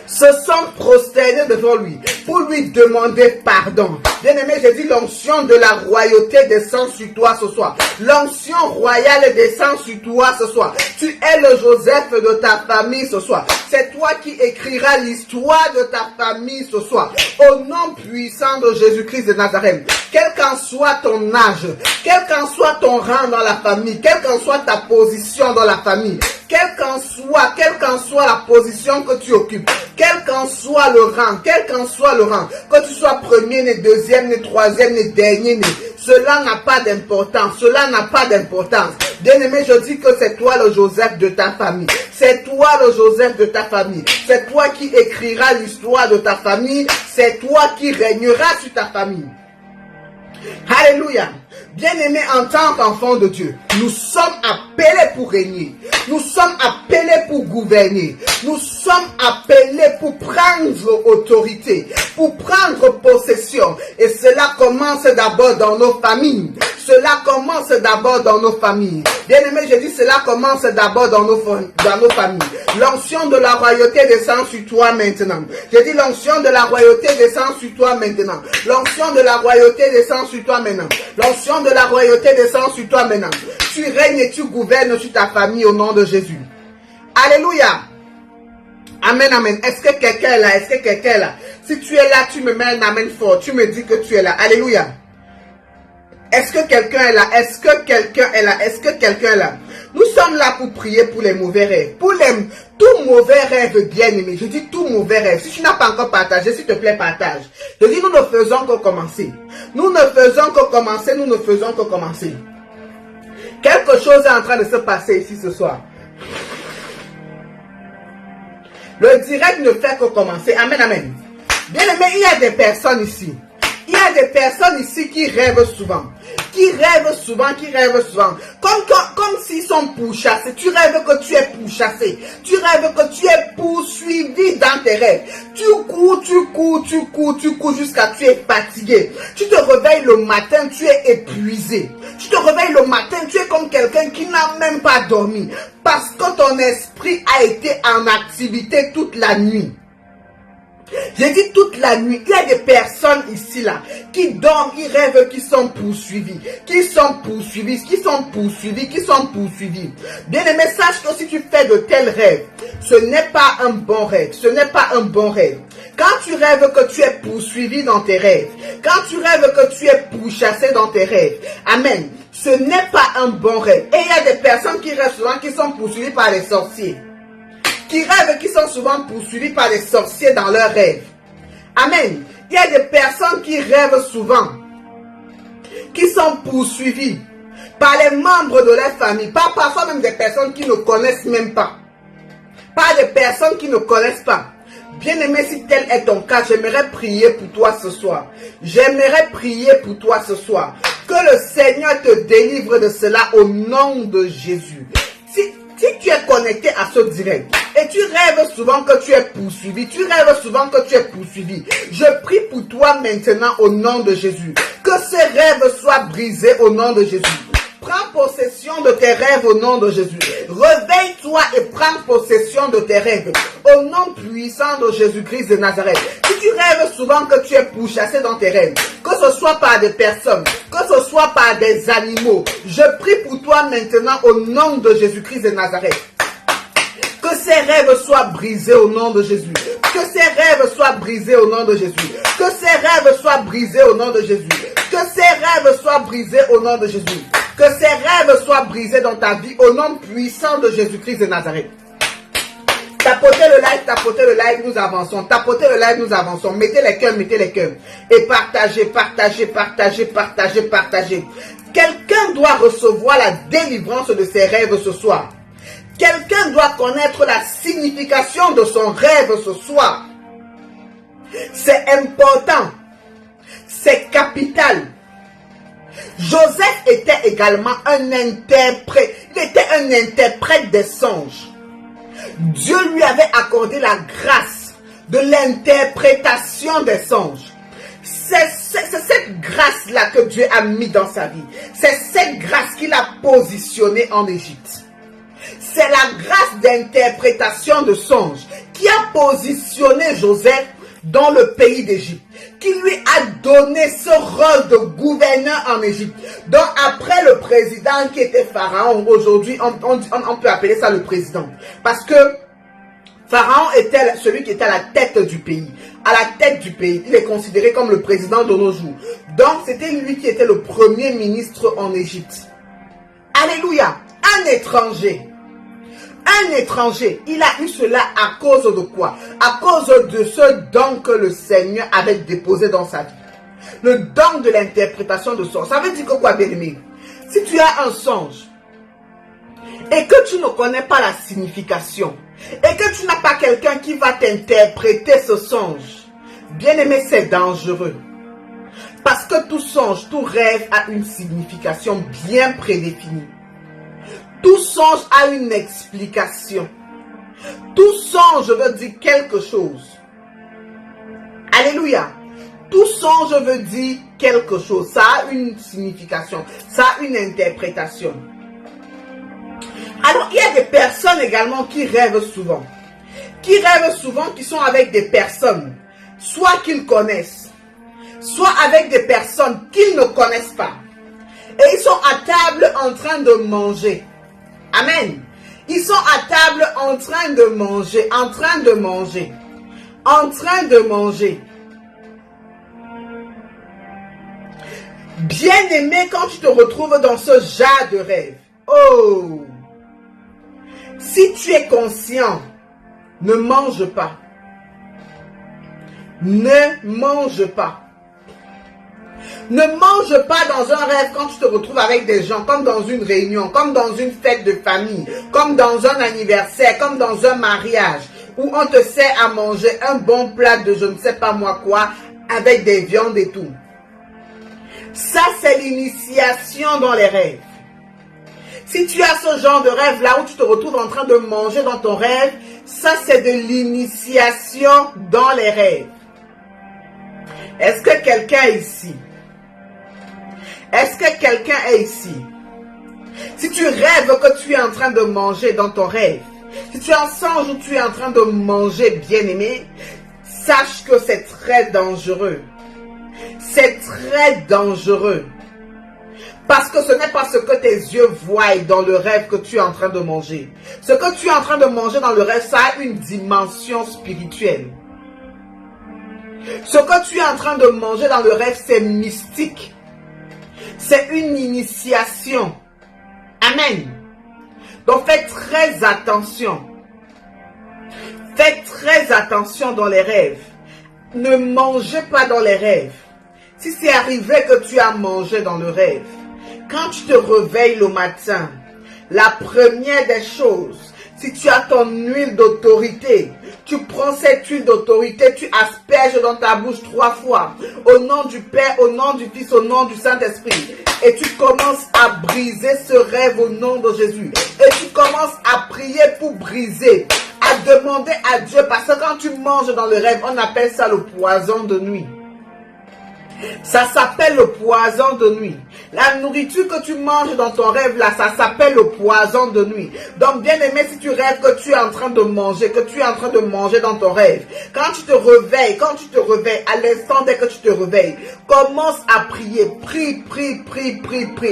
se sont prosternés devant lui pour lui demander pardon. Bien-aimé, j'ai dit l'onction de la royauté descend sur toi ce soir. L'onction royale descend sur toi ce soir. Tu es le Joseph de ta famille ce soir. C'est toi qui écriras l'histoire de ta famille ce soir. Au nom puissant de Jésus-Christ de Nazareth. Quel qu'en soit ton âge, quel qu'en soit ton rang dans la famille, quelle qu'en soit ta position dans la famille, quelle qu'en soit la position que tu occupes, quel qu'en soit le rang, que tu sois premier, né, deuxième, né, troisième, né, dernier, né, cela n'a pas d'importance, Bien-aimé, je dis que c'est toi le Joseph de ta famille. C'est toi le Joseph de ta famille. C'est toi qui écriras l'histoire de ta famille. C'est toi qui régneras sur ta famille. Alléluia. Bien-aimés, en tant qu'enfants de Dieu, nous sommes appelés pour régner. Nous sommes appelés pour gouverner. Nous sommes appelés pour prendre autorité, pour prendre possession. Et cela commence d'abord dans nos familles. Bien-aimés, j'ai dit cela commence d'abord dans nos familles. L'onction de la royauté descend sur toi maintenant. J'ai dit l'onction de la royauté descend sur toi maintenant. L'onction de la royauté descend sur toi maintenant. L'onction de la royauté descend sur toi maintenant. Tu règnes et tu gouvernes sur ta famille au nom de Jésus. Alléluia. Amen, amen. Est-ce que quelqu'un est là? Si tu es là, tu me mets un amen fort. Tu me dis que tu es là. Alléluia. Est-ce que quelqu'un est là? Nous sommes là pour prier pour les mauvais rêves. Tout mauvais rêve, bien aimé. Je dis tout mauvais rêve. Si tu n'as pas encore partagé, s'il te plaît, partage. Je dis, nous ne faisons que commencer. Quelque chose est en train de se passer ici ce soir. Le direct ne fait que commencer. Amen, amen. Bien aimé, il y a des personnes ici qui rêvent souvent. qui rêvent souvent. Comme s'ils sont pourchassés. Tu rêves que tu es pourchassé. Tu rêves que tu es poursuivi dans tes rêves. Tu cours jusqu'à tu es fatigué. Tu te réveilles le matin, tu es épuisé. Tu te réveilles le matin, tu es comme quelqu'un qui n'a même pas dormi. Parce que ton esprit a été en activité toute la nuit. J'ai dit toute la nuit. Il y a des personnes ici là qui dorment, ils rêvent qu'ils sont poursuivis. Bien aimé, sache que si tu fais de tels rêves, ce n'est pas un bon rêve. Quand tu rêves que tu es poursuivi dans tes rêves, quand tu rêves que tu es pourchassé dans tes rêves, amen, ce n'est pas un bon rêve. Et il y a des personnes qui rêvent souvent qui sont poursuivies par les sorciers. Qui rêvent, qui sont souvent poursuivis par les sorciers dans leurs rêves. Amen. Il y a des personnes qui rêvent souvent, qui sont poursuivis par les membres de leur famille, parfois même des personnes qui ne connaissent même pas. Par des personnes qui ne connaissent pas. Bien-aimé, si tel est ton cas, j'aimerais prier pour toi ce soir. Que le Seigneur te délivre de cela au nom de Jésus. Si tu es connecté à ce direct et tu rêves souvent que tu es poursuivi, je prie pour toi maintenant au nom de Jésus. Que ces rêves soient brisés au nom de Jésus. Prends possession de tes rêves au nom de Jésus. Réveille-toi et prends possession de tes rêves au nom puissant de Jésus-Christ de Nazareth. Si tu rêves souvent que tu es pourchassé dans tes rêves, que ce soit par des personnes, que ce soit par des animaux, je prie pour toi maintenant au nom de Jésus-Christ de Nazareth. Que ces rêves soient brisés au nom de Jésus. Que ces rêves soient brisés au nom de Jésus. Que ces rêves soient brisés au nom de Jésus. Que ces rêves soient brisés au nom de Jésus. Que ces rêves soient brisés dans ta vie au nom puissant de Jésus-Christ de Nazareth. Tapotez le like, nous avançons. Mettez les cœurs. Et partagez. Quelqu'un doit recevoir la délivrance de ses rêves ce soir. Quelqu'un doit connaître la signification de son rêve ce soir. C'est important. C'est capital. Joseph était également un interprète. Il était un interprète des songes. Dieu lui avait accordé la grâce de l'interprétation des songes. C'est cette grâce-là que Dieu a mis dans sa vie. C'est cette grâce qu'il a positionnée en Égypte. C'est la grâce d'interprétation de songes qui a positionné Joseph dans le pays d'Égypte, qui lui a donné ce rôle de gouverneur en Égypte. Donc après le président qui était Pharaon, aujourd'hui on peut appeler ça le président. Parce que Pharaon était celui qui était à la tête du pays. À la tête du pays, il est considéré comme le président de nos jours. Donc c'était lui qui était le premier ministre en Égypte. Alléluia, un étranger, il a eu cela à cause de quoi? À cause de ce don que le Seigneur avait déposé dans sa vie. Le don de l'interprétation de songe. Ça veut dire que quoi, bien-aimé? Si tu as un songe et que tu ne connais pas la signification et que tu n'as pas quelqu'un qui va t'interpréter ce songe, bien-aimé, c'est dangereux. Parce que tout songe, tout rêve a une signification bien prédéfinie. Tout songe a une explication. Tout songe veut dire quelque chose. Alléluia. Tout songe veut dire quelque chose. Ça a une signification. Ça a une interprétation. Alors, il y a des personnes également qui rêvent souvent. Qui sont avec des personnes, soit qu'ils connaissent, soit avec des personnes qu'ils ne connaissent pas. Et ils sont à table en train de manger. Amen. Ils sont à table en train de manger. Bien aimé, quand tu te retrouves dans ce genre de rêve, oh, si tu es conscient, ne mange pas. Ne mange pas. Ne mange pas dans un rêve quand tu te retrouves avec des gens, comme dans une réunion, comme dans une fête de famille, comme dans un anniversaire, comme dans un mariage, où on te sert à manger un bon plat de je ne sais pas moi quoi, avec des viandes et tout. Ça, c'est l'initiation dans les rêves. Si tu as ce genre de rêve là où tu te retrouves en train de manger dans ton rêve, ça c'est de l'initiation dans les rêves. Est-ce que quelqu'un est ici? Est-ce que quelqu'un est ici? Si tu rêves que tu es en train de manger dans ton rêve, si tu es en songe où tu es en train de manger, bien-aimé, sache que c'est très dangereux. C'est très dangereux. Parce que ce n'est pas ce que tes yeux voient dans le rêve que tu es en train de manger. Ce que tu es en train de manger dans le rêve, ça a une dimension spirituelle. Ce que tu es en train de manger dans le rêve, c'est mystique. C'est une initiation. Amen. Donc faites très attention. Faites très attention dans les rêves. Ne mangez pas dans les rêves. Si c'est arrivé que tu as mangé dans le rêve, quand tu te réveilles le matin, la première des choses, si tu as ton huile d'autorité, tu prends cette huile d'autorité, tu asperges dans ta bouche 3 fois. Au nom du Père, au nom du Fils, au nom du Saint-Esprit. Et tu commences à briser ce rêve au nom de Jésus. Et tu commences à prier pour briser, à demander à Dieu. Parce que quand tu manges dans le rêve, on appelle ça le poison de nuit. Ça s'appelle le poison de nuit. La nourriture que tu manges dans ton rêve là, ça s'appelle le poison de nuit. Donc bien aimé, si tu rêves que tu es en train de manger, que tu es en train de manger dans ton rêve, quand tu te réveilles, à l'instant dès que tu te réveilles, commence à prier, prie,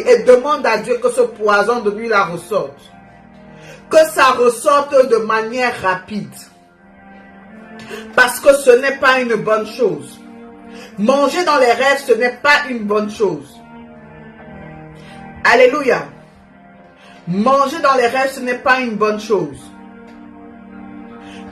et demande à Dieu que ce poison de nuit là ressorte. Que ça ressorte de manière rapide. Parce que ce n'est pas une bonne chose. Manger dans les rêves, ce n'est pas une bonne chose. Alléluia. Manger dans les rêves, ce n'est pas une bonne chose.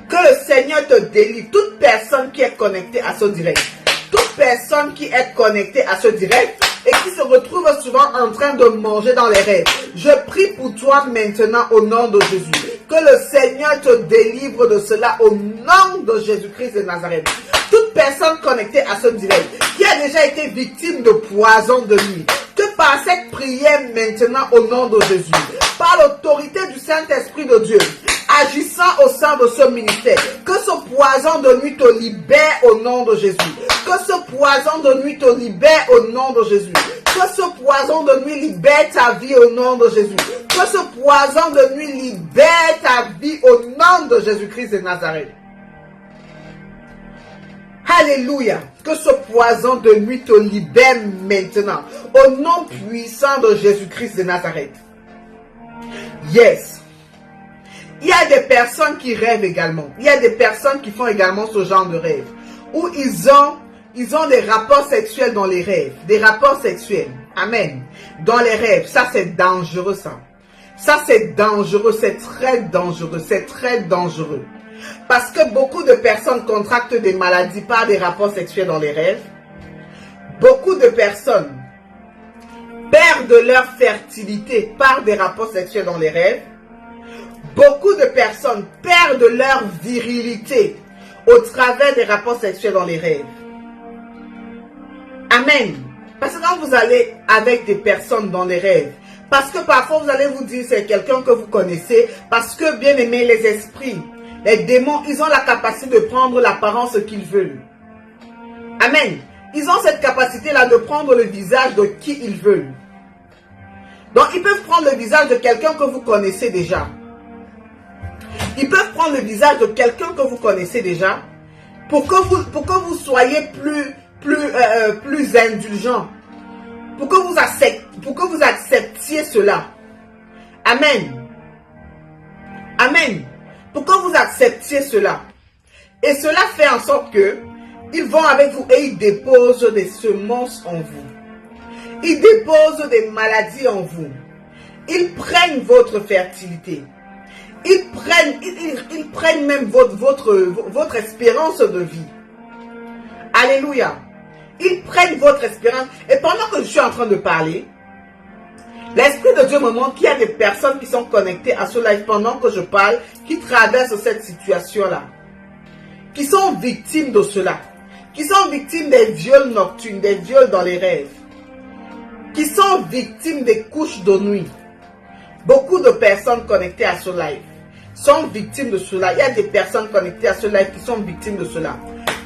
Que le Seigneur te délivre. Toute personne qui est connectée à ce direct, toute personne qui est connectée à ce direct et qui se retrouve souvent en train de manger dans les rêves, je prie pour toi maintenant au nom de Jésus. Que le Seigneur te délivre de cela au nom de Jésus-Christ de Nazareth. Toute personne connectée à ce direct qui a déjà été victime de poison de nuit, que par cette prière maintenant au nom de Jésus, par l'autorité du Saint-Esprit de Dieu, agissant au sein de ce ministère, que ce poison de nuit te libère au nom de Jésus. Que ce poison de nuit te libère au nom de Jésus. Que ce poison de nuit libère ta vie au nom de Jésus. Que ce poison de nuit libère ta vie au nom de Jésus-Christ de Nazareth. Alléluia. Que ce poison de nuit te libère maintenant. Au nom puissant de Jésus-Christ de Nazareth. Yes. Il y a des personnes qui rêvent également. Il y a des personnes qui font également ce genre de rêve. Où ils ont des rapports sexuels dans les rêves. Des rapports sexuels. Amen. Dans les rêves. Ça, c'est dangereux, ça. Ça, c'est dangereux. C'est très dangereux. C'est très dangereux. Parce que beaucoup de personnes contractent des maladies par des rapports sexuels dans les rêves. Beaucoup de personnes perdent leur fertilité par des rapports sexuels dans les rêves. Beaucoup de personnes perdent leur virilité au travers des rapports sexuels dans les rêves. Amen. Parce que quand vous allez avec des personnes dans les rêves, parce que parfois vous allez vous dire c'est quelqu'un que vous connaissez, parce que bien aimé, les esprits, les démons, ils ont la capacité de prendre l'apparence qu'ils veulent. Amen. Ils ont cette capacité-là de prendre le visage de qui ils veulent. Donc ils peuvent prendre le visage de quelqu'un que vous connaissez déjà. Ils peuvent prendre le visage de quelqu'un que vous connaissez déjà pour que vous soyez plus indulgent. Pour que vous acceptiez cela. Amen. Amen. Pour que vous acceptiez cela. Et cela fait en sorte que ils vont avec vous et ils déposent des semences en vous. Ils déposent des maladies en vous. Ils prennent votre fertilité. Ils prennent même votre espérance de vie. Alléluia. Ils prennent votre espérance. Et pendant que je suis en train de parler, l'Esprit de Dieu me montre qu'il y a des personnes qui sont connectées à ce live pendant que je parle, qui traversent cette situation-là, qui sont victimes de cela, qui sont victimes des viols nocturnes, des viols dans les rêves. qui sont victimes des couches de nuit. Beaucoup de personnes connectées à ce live sont victimes de cela. Il y a des personnes connectées à ce live qui sont victimes de cela.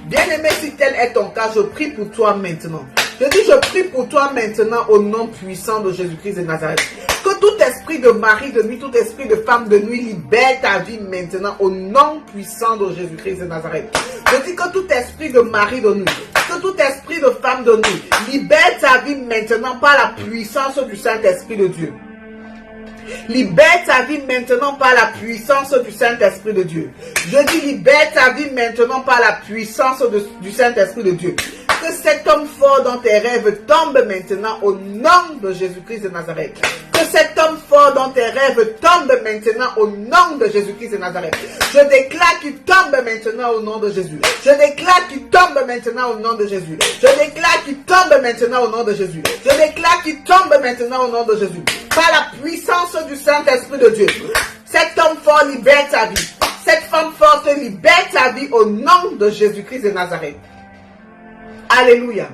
Bien-aimé, si tel est ton cas, je prie pour toi maintenant. Je dis, je prie pour toi maintenant au nom puissant de Jésus-Christ de Nazareth. Que tout esprit de mari de nuit, tout esprit de femme de nuit libère ta vie maintenant au nom puissant de Jésus-Christ de Nazareth. Je dis que tout esprit de mari de nuit, que tout esprit de femme de nuit libère ta vie maintenant par la puissance du Saint-Esprit de Dieu. Libère ta vie maintenant par la puissance du Saint-Esprit de Dieu. Je dis libère ta vie maintenant par la puissance du Saint-Esprit de Dieu. Que cet homme fort dans tes rêves tombe maintenant au nom de Jésus-Christ de Nazareth. Que cet homme fort dans tes rêves tombe maintenant au nom de Jésus-Christ de Nazareth. Je déclare qu'il tombe maintenant au nom de Jésus. Je déclare qu'il tombe maintenant au nom de Jésus. Je déclare qu'il tombe maintenant au nom de Jésus. Je déclare qu'il tombe maintenant au nom de Jésus. Par la puissance du Saint-Esprit de Dieu. Cet homme fort libère ta vie. Cette femme forte libère ta vie au nom de Jésus-Christ de Nazareth. Alléluia.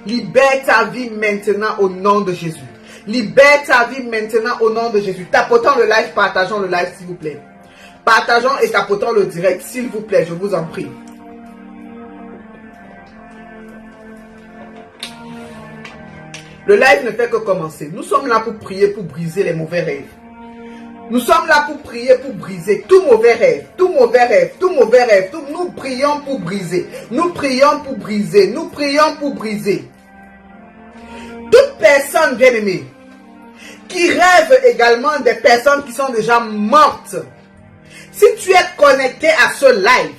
Libère ta vie maintenant au nom de Jésus. Libère ta vie maintenant au nom de Jésus. Tapotons le live, partageons le live s'il vous plaît. Partageons et tapotons le direct s'il vous plaît, je vous en prie. Le live ne fait que commencer. Nous sommes là pour prier, pour briser les mauvais rêves. Nous sommes là pour prier, pour briser tout mauvais rêve, tout mauvais rêve, tout mauvais rêve. Nous prions pour briser. Nous prions pour briser. Nous prions pour briser. Toute personne bien-aimée qui rêve également des personnes qui sont déjà mortes. Si tu es connecté à ce live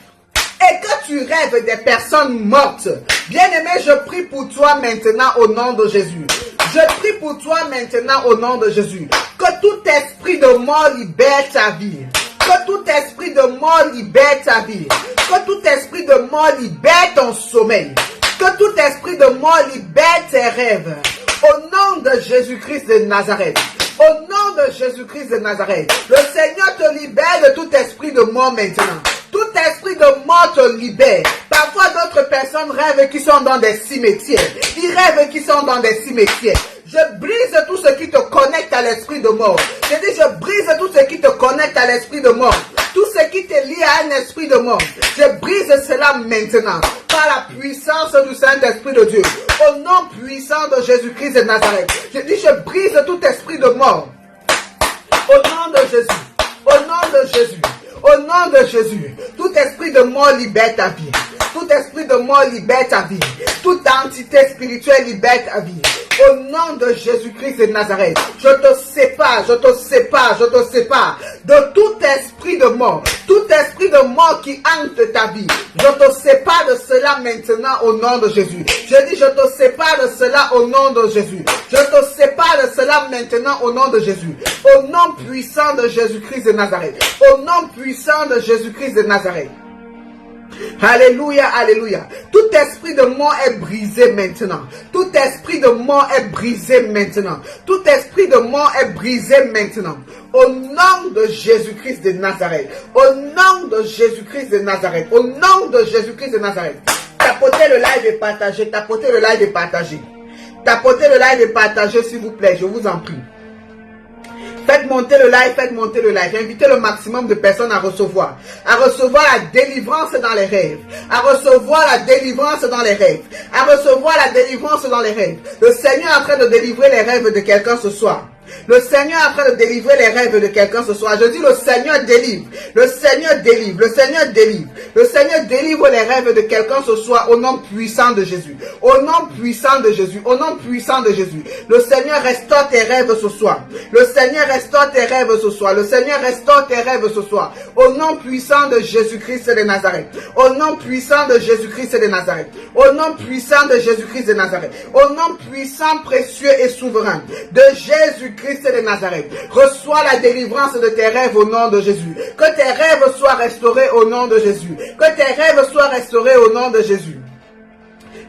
et que tu rêves des personnes mortes, bien-aimé, je prie pour toi maintenant au nom de Jésus. Je prie pour toi maintenant au nom de Jésus. Que tout esprit de mort libère ta vie. Que tout esprit de mort libère ta vie. Que tout esprit de mort libère ton sommeil. Que tout esprit de mort libère tes rêves. Au nom de Jésus-Christ de Nazareth. Au nom de Jésus-Christ de Nazareth. Le Seigneur te libère de tout esprit de mort maintenant. Tout esprit de mort te libère. Parfois d'autres personnes rêvent qui sont dans des cimetières. Ils rêvent qui sont dans des cimetières. Je brise tout ce qui te connecte à l'esprit de mort. Je dis, je brise tout ce qui te connecte à l'esprit de mort. Tout ce qui te lie à un esprit de mort. Je brise cela maintenant. Par la puissance du Saint-Esprit de Dieu. Au nom puissant de Jésus-Christ de Nazareth. Je dis, je brise tout esprit de mort. Au nom de Jésus. Au nom de Jésus. Au nom de Jésus. Tout esprit de mort libère ta vie. Tout esprit de mort libère ta vie. Toute entité spirituelle libère ta vie. Au nom de Jésus-Christ de Nazareth, je te sépare de tout esprit de mort. Tout esprit de mort qui hante ta vie. Je te sépare de cela maintenant au nom de Jésus. Je dis, je te sépare de cela au nom de Jésus. Je te sépare de cela maintenant au nom de Jésus. Au nom puissant de Jésus-Christ de Nazareth. Au nom puissant de Jésus-Christ de Nazareth. Alléluia, alléluia. Tout esprit de mort est brisé maintenant. Tout esprit de mort est brisé maintenant. Tout esprit de mort est brisé maintenant. Au nom de Jésus-Christ de Nazareth. Au nom de Jésus-Christ de Nazareth. Au nom de Jésus-Christ de Nazareth. Tapotez le live et partagez. Tapotez le live et partagez. Tapotez le live et partagez s'il vous plaît. Je vous en prie. Faites monter le live, faites monter le live. Invitez le maximum de personnes à recevoir. À recevoir la délivrance dans les rêves. À recevoir la délivrance dans les rêves. À recevoir la délivrance dans les rêves. Le Seigneur est en train de délivrer les rêves de quelqu'un ce soir. Le Seigneur est en train de délivrer les rêves de quelqu'un ce soir. Je dis, le Seigneur délivre. Le Seigneur délivre. Le Seigneur délivre. Le Seigneur délivre les rêves de quelqu'un ce soir au nom puissant de Jésus. Au nom puissant de Jésus. Au nom puissant de Jésus. Le Seigneur restaure tes rêves ce soir. Le Seigneur restaure tes rêves ce soir. Le Seigneur restaure tes rêves ce soir. Au nom puissant de Jésus-Christ de Nazareth. Au nom puissant de Jésus-Christ de Nazareth. Au nom puissant de Jésus-Christ de Nazareth. Au nom puissant, précieux et souverain de Jésus-Christ de Nazareth. Reçois la délivrance de tes rêves au nom de Jésus. Que tes rêves soient restaurés au nom de Jésus. Que tes rêves soient restaurés au nom de Jésus.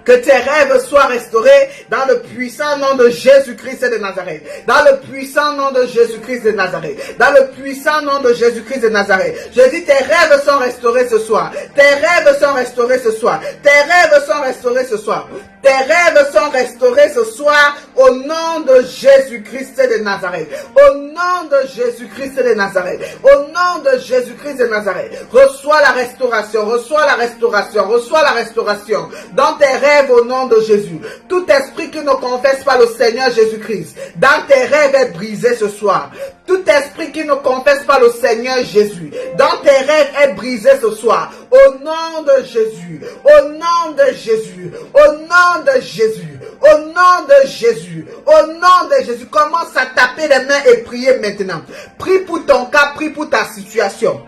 Que tes rêves soient restaurés dans le puissant nom de Jésus-Christ de Nazareth. Dans le puissant nom de Jésus-Christ de Nazareth. Dans le puissant nom de Jésus-Christ de Nazareth. Je dis, tes rêves sont restaurés ce soir. Tes rêves sont restaurés ce soir. Tes rêves sont restaurés ce soir. Tes rêves sont restaurés ce soir Au nom de Jésus-Christ de Nazareth. Au nom de Jésus-Christ de Nazareth. Au nom de Jésus-Christ de Nazareth. Reçois la restauration. Reçois la restauration. Reçois la restauration. Dans tes rêves au nom de Jésus. Tout esprit qui ne confesse pas le Seigneur Jésus-Christ. Dans tes rêves est brisé ce soir. Tout esprit qui ne confesse pas le Seigneur Jésus. Dans tes rêves est brisé ce soir. Au nom de Jésus. Au nom de Jésus. Au nom de Jésus. Au nom de Jésus. Au nom de Jésus. Commence à taper les mains et prier maintenant. Prie pour ton cas, prie pour ta situation.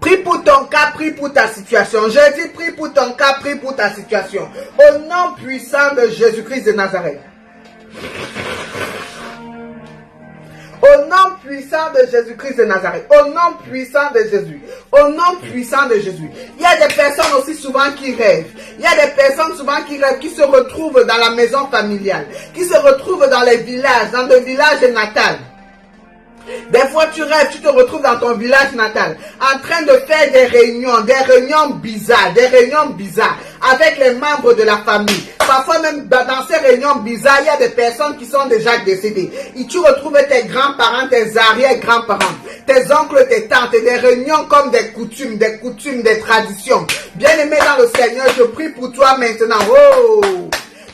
Prie pour ton cas, prie pour ta situation. Je dis prie pour ton cas, prie pour ta situation. Au nom puissant de Jésus-Christ de Nazareth. Au nom puissant de Jésus-Christ de Nazareth. Au nom puissant de Jésus. Au nom puissant de Jésus. Il y a des personnes aussi souvent qui rêvent. Il y a des personnes souvent qui rêvent, qui se retrouvent dans la maison familiale. Qui se retrouvent dans les villages, dans le village natal. Des fois tu rêves, tu te retrouves dans ton village natal en train de faire des réunions bizarres avec les membres de la famille. Parfois même dans ces réunions bizarres, il y a des personnes qui sont déjà décédées. Et tu retrouves tes grands-parents, tes arrière-grands-parents, tes oncles, tes tantes, et des réunions comme des coutumes, des traditions. Bien-aimé dans le Seigneur, je prie pour toi maintenant. Oh!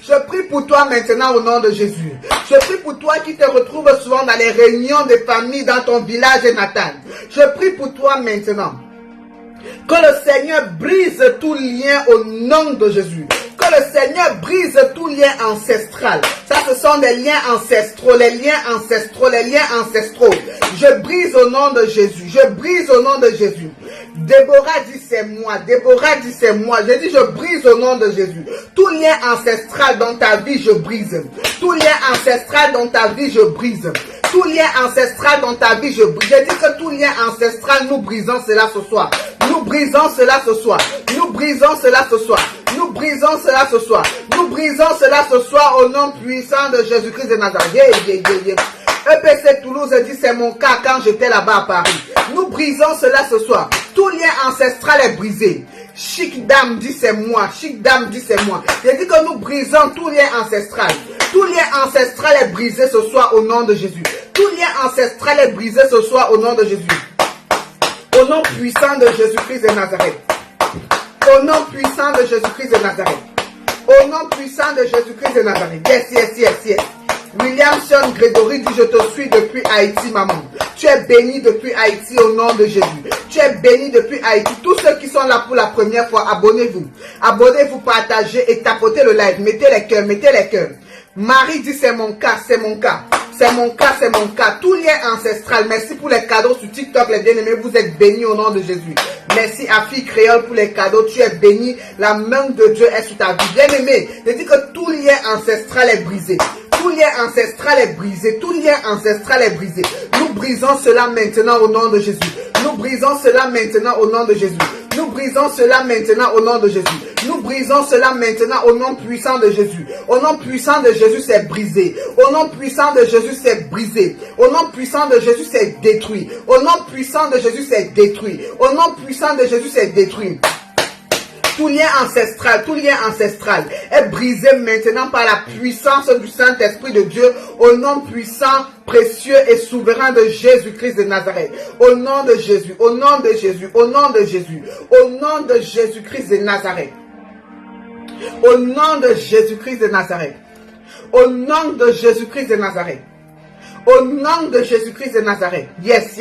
Je prie pour toi maintenant au nom de Jésus. Je prie pour toi qui te retrouves souvent dans les réunions de famille dans ton village natal. Je prie pour toi maintenant. Que le Seigneur brise tout lien au nom de Jésus. Que le Seigneur brise tout lien ancestral. Ça, ce sont des liens ancestraux, les liens ancestraux. Je brise au nom de Jésus. Je brise au nom de Jésus. Déborah dit c'est moi. Déborah dit c'est moi. Je dis je brise au nom de Jésus. Tout lien ancestral dans ta vie, je brise. Tout lien ancestral dans ta vie, je brise. Tout lien ancestral dans ta vie, je brise. Je dis que tout lien ancestral, nous brisons cela ce soir. Nous brisons cela ce soir. Nous brisons cela ce soir. Nous brisons cela ce soir. Nous brisons cela ce soir au nom puissant de Jésus-Christ de Nazareth. EPC Toulouse dit c'est mon cas quand j'étais là-bas à Paris. Nous brisons cela ce soir. Tout lien ancestral est brisé. Chic Dame dit c'est moi. Chic Dame dit c'est moi. Je dis que nous brisons tout lien ancestral. Tout lien ancestral est brisé ce soir au nom de Jésus. Tout lien ancestral est brisé ce soir au nom de Jésus. Au nom puissant de Jésus-Christ de Nazareth. Au nom puissant de Jésus-Christ de Nazareth. Au nom puissant de Jésus-Christ de Nazareth. Yes. William Sean Grégory dit je te suis depuis Haïti, maman. Tu es béni depuis Haïti au nom de Jésus. Tu es béni depuis Haïti. Tous ceux qui sont là pour la première fois, abonnez-vous. Abonnez-vous, partagez et tapotez le live. Mettez les cœurs, mettez les cœurs. Marie dit c'est mon cas, c'est mon cas. C'est mon cas, c'est mon cas. Tout lien ancestral. Merci pour les cadeaux sur TikTok, les bien-aimés. Vous êtes bénis au nom de Jésus. Merci à Fille Créole pour les cadeaux. Tu es béni. La main de Dieu est sur ta vie. Bien-aimé, je dis que tout lien ancestral est brisé. Tout lien ancestral est brisé. Tout lien ancestral est brisé. Nous brisons cela maintenant au nom de Jésus. Nous brisons cela maintenant au nom de Jésus. Nous brisons cela maintenant au nom de Jésus. Nous brisons cela maintenant au nom puissant de Jésus. Au nom puissant de Jésus, c'est brisé. Au nom puissant de Jésus, c'est brisé. Au nom puissant de Jésus, c'est détruit. Au nom puissant de Jésus, c'est détruit. Au nom puissant de Jésus, c'est détruit. Tout lien ancestral est brisé maintenant par la puissance du Saint-Esprit de Dieu au nom puissant, précieux et souverain de Jésus-Christ de Nazareth. Au nom de Jésus, au nom de Jésus, au nom de Jésus, au nom de Jésus-Christ de Nazareth. Au nom de Jésus-Christ de Nazareth. Au nom de Jésus-Christ de Nazareth. Au nom de Jésus-Christ de Nazareth. Yes.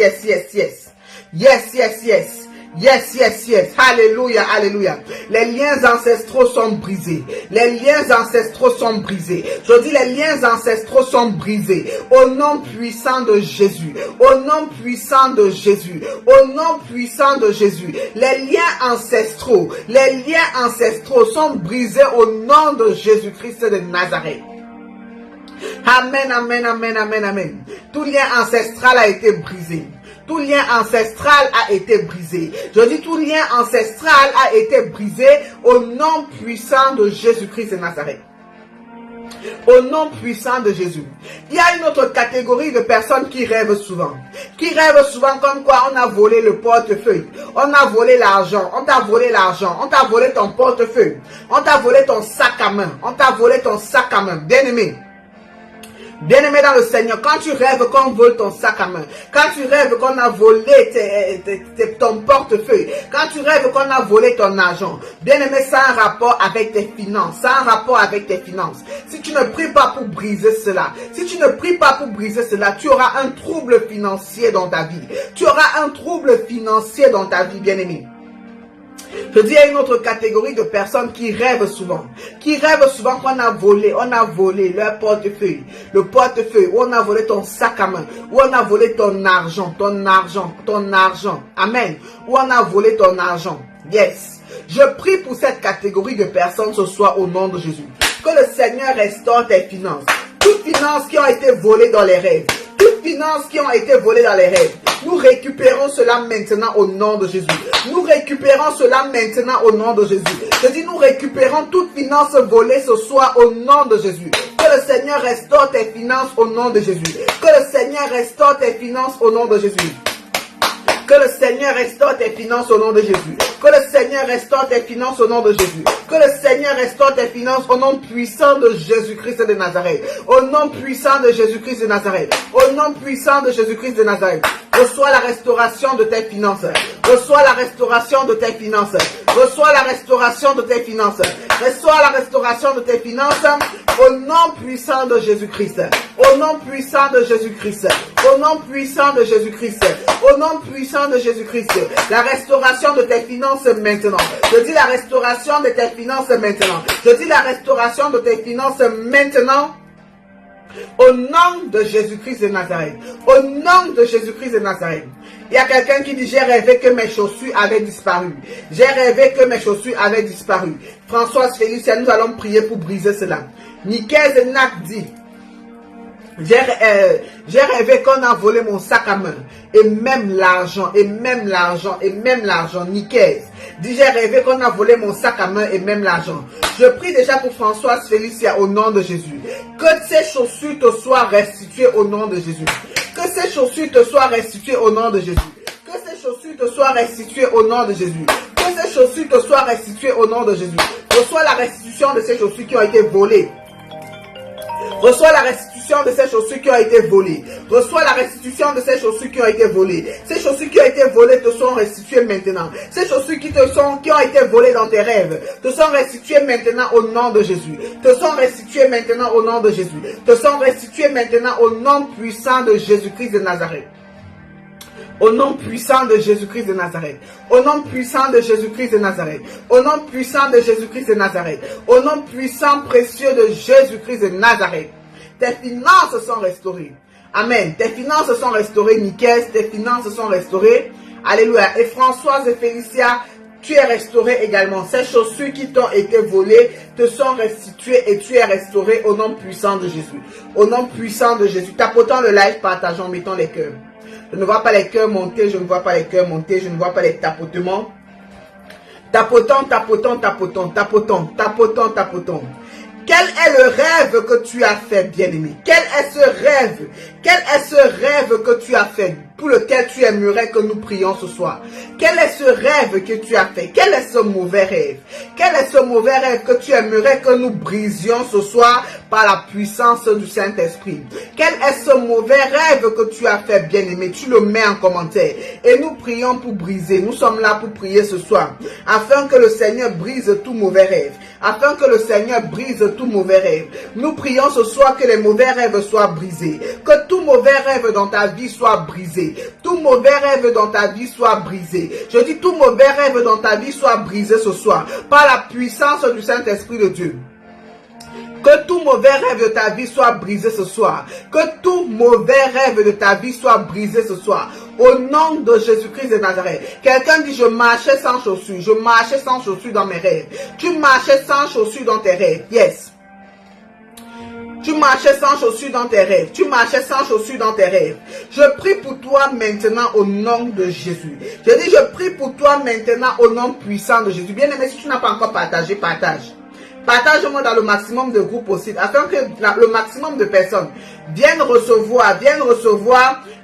Alléluia, alléluia. Les liens ancestraux sont brisés. Les liens ancestraux sont brisés. Je dis les liens ancestraux sont brisés. Au nom puissant de Jésus. Au nom puissant de Jésus. Au nom puissant de Jésus. Les liens ancestraux sont brisés au nom de Jésus-Christ de Nazareth. Amen. Tout lien ancestral a été brisé. Tout lien ancestral a été brisé. Je dis tout lien ancestral a été brisé au nom puissant de Jésus-Christ de Nazareth. Au nom puissant de Jésus. Il y a une autre catégorie de personnes qui rêvent souvent. Qui rêvent souvent comme quoi on a volé le portefeuille. On a volé l'argent. On t'a volé l'argent. On t'a volé ton portefeuille. On t'a volé ton sac à main. On t'a volé ton sac à main. Bien-aimé. Bien-aimé dans le Seigneur, quand tu rêves qu'on vole ton sac à main, quand tu rêves qu'on a volé ton portefeuille, quand tu rêves qu'on a volé ton argent, bien-aimé, ça a un rapport avec tes finances, ça a un rapport avec tes finances. Si tu ne pries pas pour briser cela, si tu ne pries pas pour briser cela, tu auras un trouble financier dans ta vie. Tu auras un trouble financier dans ta vie, bien-aimé. Je dis à une autre catégorie de personnes qui rêvent souvent qu'on a volé leur portefeuille, le portefeuille, ou on a volé ton sac à main, ou on a volé ton argent, amen, ou on a volé ton argent, yes. Je prie pour cette catégorie de personnes ce soir au nom de Jésus, que le Seigneur restaure tes finances, toutes finances qui ont été volées dans les rêves, toutes finances qui ont été volées dans les rêves. Nous récupérons cela maintenant au nom de Jésus. Nous récupérons cela maintenant au nom de Jésus. Je dis, nous récupérons toute finance volée ce soir au nom de Jésus. Que le Seigneur restaure tes finances au nom de Jésus. Que le Seigneur restaure tes finances au nom de Jésus. Que le Seigneur restaure tes finances au nom de Jésus. Que le Seigneur restaure tes finances au nom de Jésus. Que le Seigneur restaure tes finances au nom puissant de Jésus-Christ de Nazareth. Au nom puissant de Jésus-Christ de Nazareth. Au nom puissant de Jésus-Christ de Nazareth. Reçois la restauration de tes finances. Reçois la restauration de tes finances. Reçois la restauration de tes finances. Reçois la restauration de tes finances. Au nom puissant de Jésus-Christ. Au nom puissant de Jésus-Christ. Au nom puissant de Jésus-Christ. Au nom puissant de Jésus-Christ. La restauration de tes finances maintenant. Je dis la restauration de tes finances maintenant. Je dis la restauration de tes finances maintenant. Au nom de Jésus-Christ de Nazareth. Au nom de Jésus-Christ de Nazareth. Il y a quelqu'un qui dit, j'ai rêvé que mes chaussures avaient disparu. J'ai rêvé que mes chaussures avaient disparu. Françoise Félicia, nous allons prier pour briser cela. Nicaise Zenak dit, j'ai rêvé qu'on a volé mon sac à main. Et même l'argent, Nicaise dit, j'ai rêvé qu'on a volé mon sac à main et même l'argent. Je prie déjà pour Françoise Félicia au nom de Jésus. Que ces chaussures te soient restituées au nom de Jésus. Que ces chaussures te soient restituées au nom de Jésus. Que ces chaussures te soient restituées au nom de Jésus. Que ces chaussures te soient restituées au nom de Jésus. Reçois la restitution de ces chaussures qui ont été volées. Reçois la restitution de ces chaussures qui ont été volées. Reçois la restitution de ces chaussures qui ont été volées. Ces chaussures qui ont été volées te sont restituées maintenant. Ces chaussures qui ont été volées dans tes rêves te sont restituées maintenant au nom de Jésus. Te sont restituées maintenant au nom de Jésus. Te sont restituées maintenant au nom puissant de Jésus-Christ de Nazareth. Au nom puissant de Jésus-Christ de Nazareth. Au nom puissant de Jésus-Christ de Nazareth. Au nom puissant de Jésus-Christ de Nazareth. Au nom puissant précieux de Jésus-Christ de Nazareth. Tes finances sont restaurées. Amen. Tes finances sont restaurées, Nicaise. Tes finances sont restaurées. Alléluia. Et Françoise et Félicia, tu es restaurée également. Ces chaussures qui t'ont été volées te sont restituées et tu es restaurée au nom puissant de Jésus. Au nom puissant de Jésus. Tapotons le live, partageons, mettons les cœurs. Je ne vois pas les cœurs monter, je ne vois pas les cœurs monter, je ne vois pas les tapotements. Tapotons, tapotons, tapotons, tapotons, tapotons, tapotons. Quel est le rêve que tu as fait, bien-aimé? Quel est ce rêve? Quel est ce rêve que tu as fait, pour lequel tu aimerais que nous prions ce soir? Quel est ce rêve que tu as fait? Quel est ce mauvais rêve? Quel est ce mauvais rêve que tu aimerais que nous brisions ce soir par la puissance du Saint-Esprit? Quel est ce mauvais rêve que tu as fait, bien-aimé? Tu le mets en commentaire. Et nous prions pour briser. Nous sommes là pour prier ce soir, afin que le Seigneur brise tout mauvais rêve. Afin que le Seigneur brise tout mauvais rêve. Nous prions ce soir que les mauvais rêves soient brisés. Que tout mauvais rêve dans ta vie soit brisé. Tout mauvais rêve dans ta vie soit brisé. Je dis tout mauvais rêve dans ta vie soit brisé ce soir. Par la puissance du Saint-Esprit de Dieu. Que tout mauvais rêve de ta vie soit brisé ce soir. Que tout mauvais rêve de ta vie soit brisé ce soir. Au nom de Jésus-Christ de Nazareth. Quelqu'un dit, je marchais sans chaussures. Je marchais sans chaussures dans mes rêves. Tu marchais sans chaussures dans tes rêves. Yes. Tu marchais sans chaussures dans tes rêves. Tu marchais sans chaussures dans tes rêves. Je prie pour toi maintenant au nom de Jésus. Je dis, je prie pour toi maintenant au nom puissant de Jésus. Bien aimé, si tu n'as pas encore partagé, partage. Partage-moi dans le maximum de groupes possible, afin que le maximum de personnes viennent recevoir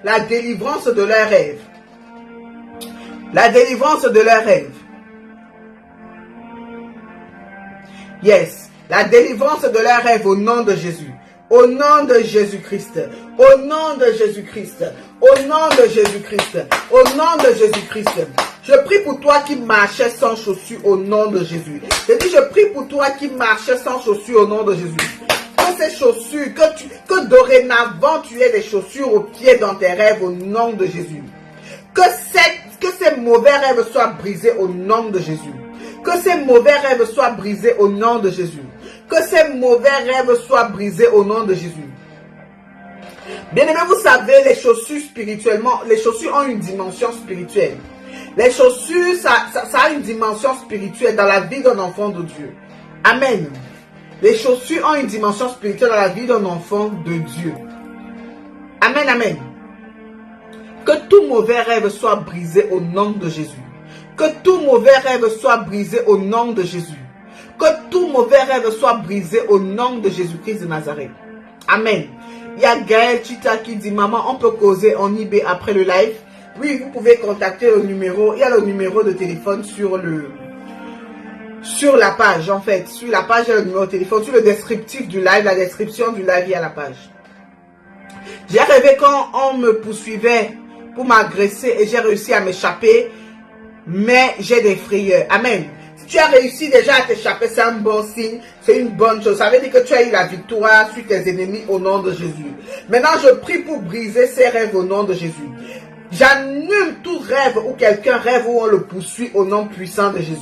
la délivrance de leurs rêves. La délivrance de leurs rêves. Yes. La délivrance de leurs rêves au nom de Jésus. Au nom de Jésus-Christ. Au nom de Jésus-Christ. Au nom de Jésus-Christ. Au nom de Jésus-Christ. Je prie pour toi qui marchais sans chaussures au nom de Jésus. Je prie pour toi qui marchais sans chaussures au nom de Jésus. Que ces chaussures, que dorénavant tu aies des chaussures aux pieds dans tes rêves au nom de Jésus. Que ces mauvais rêves soient brisés au nom de Jésus. Que ces mauvais rêves soient brisés au nom de Jésus. Que ces mauvais rêves soient brisés au nom de Jésus. Bien-aimés, vous savez, les chaussures spirituellement, les chaussures ont une dimension spirituelle. Les chaussures, ça a une dimension spirituelle dans la vie d'un enfant de Dieu. Amen. Les chaussures ont une dimension spirituelle dans la vie d'un enfant de Dieu. Amen, amen. Que tout mauvais rêve soit brisé au nom de Jésus. Que tout mauvais rêve soit brisé au nom de Jésus. Que tout mauvais rêve soit brisé au nom de Jésus-Christ de Nazareth. Amen. Il y a Gaël Chita qui dit, maman, on peut causer en eBay après le live. Oui, vous pouvez contacter le numéro. Il y a le numéro de téléphone sur la page, en fait. Sur la page, il y a le numéro de téléphone. Sur le descriptif du live, la description du live, il y a la page. J'ai rêvé quand on me poursuivait pour m'agresser et j'ai réussi à m'échapper, mais j'ai des frayeurs. Amen. Si tu as réussi déjà à t'échapper, c'est un bon signe, c'est une bonne chose. Ça veut dire que tu as eu la victoire sur tes ennemis au nom de Jésus. Maintenant, je prie pour briser ces rêves au nom de Jésus. J'annule tout rêve où quelqu'un rêve où on le poursuit au nom puissant de Jésus.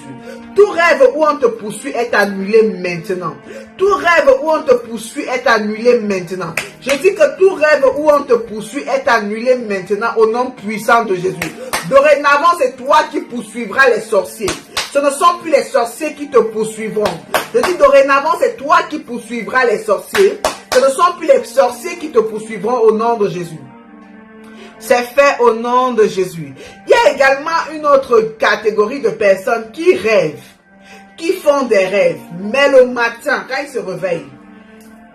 Tout rêve où on te poursuit est annulé maintenant. Tout rêve où on te poursuit est annulé maintenant. Je dis que tout rêve où on te poursuit est annulé maintenant au nom puissant de Jésus. Dorénavant, c'est toi qui poursuivras les sorciers. Ce ne sont plus les sorciers qui te poursuivront. Je dis dorénavant, c'est toi qui poursuivras les sorciers. Ce ne sont plus les sorciers qui te poursuivront au nom de Jésus. C'est fait au nom de Jésus. Il y a également une autre catégorie de personnes qui rêvent, qui font des rêves. Mais le matin, quand ils se réveillent,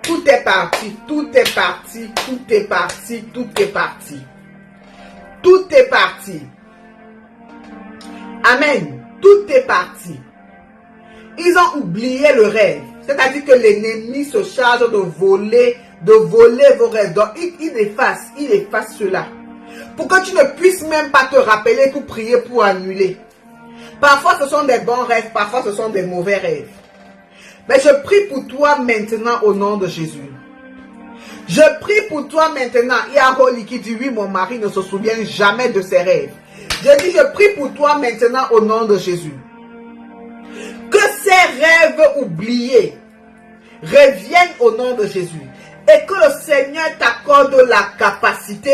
tout est parti, tout est parti, tout est parti, tout est parti. Tout est parti. Amen. Tout est parti. Ils ont oublié le rêve. C'est-à-dire que l'ennemi se charge de voler vos rêves. Donc, il efface cela. Pour que tu ne puisses même pas te rappeler pour prier, pour annuler. Parfois, ce sont des bons rêves, parfois, ce sont des mauvais rêves. Mais je prie pour toi maintenant au nom de Jésus. Je prie pour toi maintenant. Il y a Holly qui dit, oui, mon mari ne se souvient jamais de ses rêves. Je dis, je prie pour toi maintenant au nom de Jésus. Que ces rêves oubliés reviennent au nom de Jésus. Et que le Seigneur t'accorde la capacité.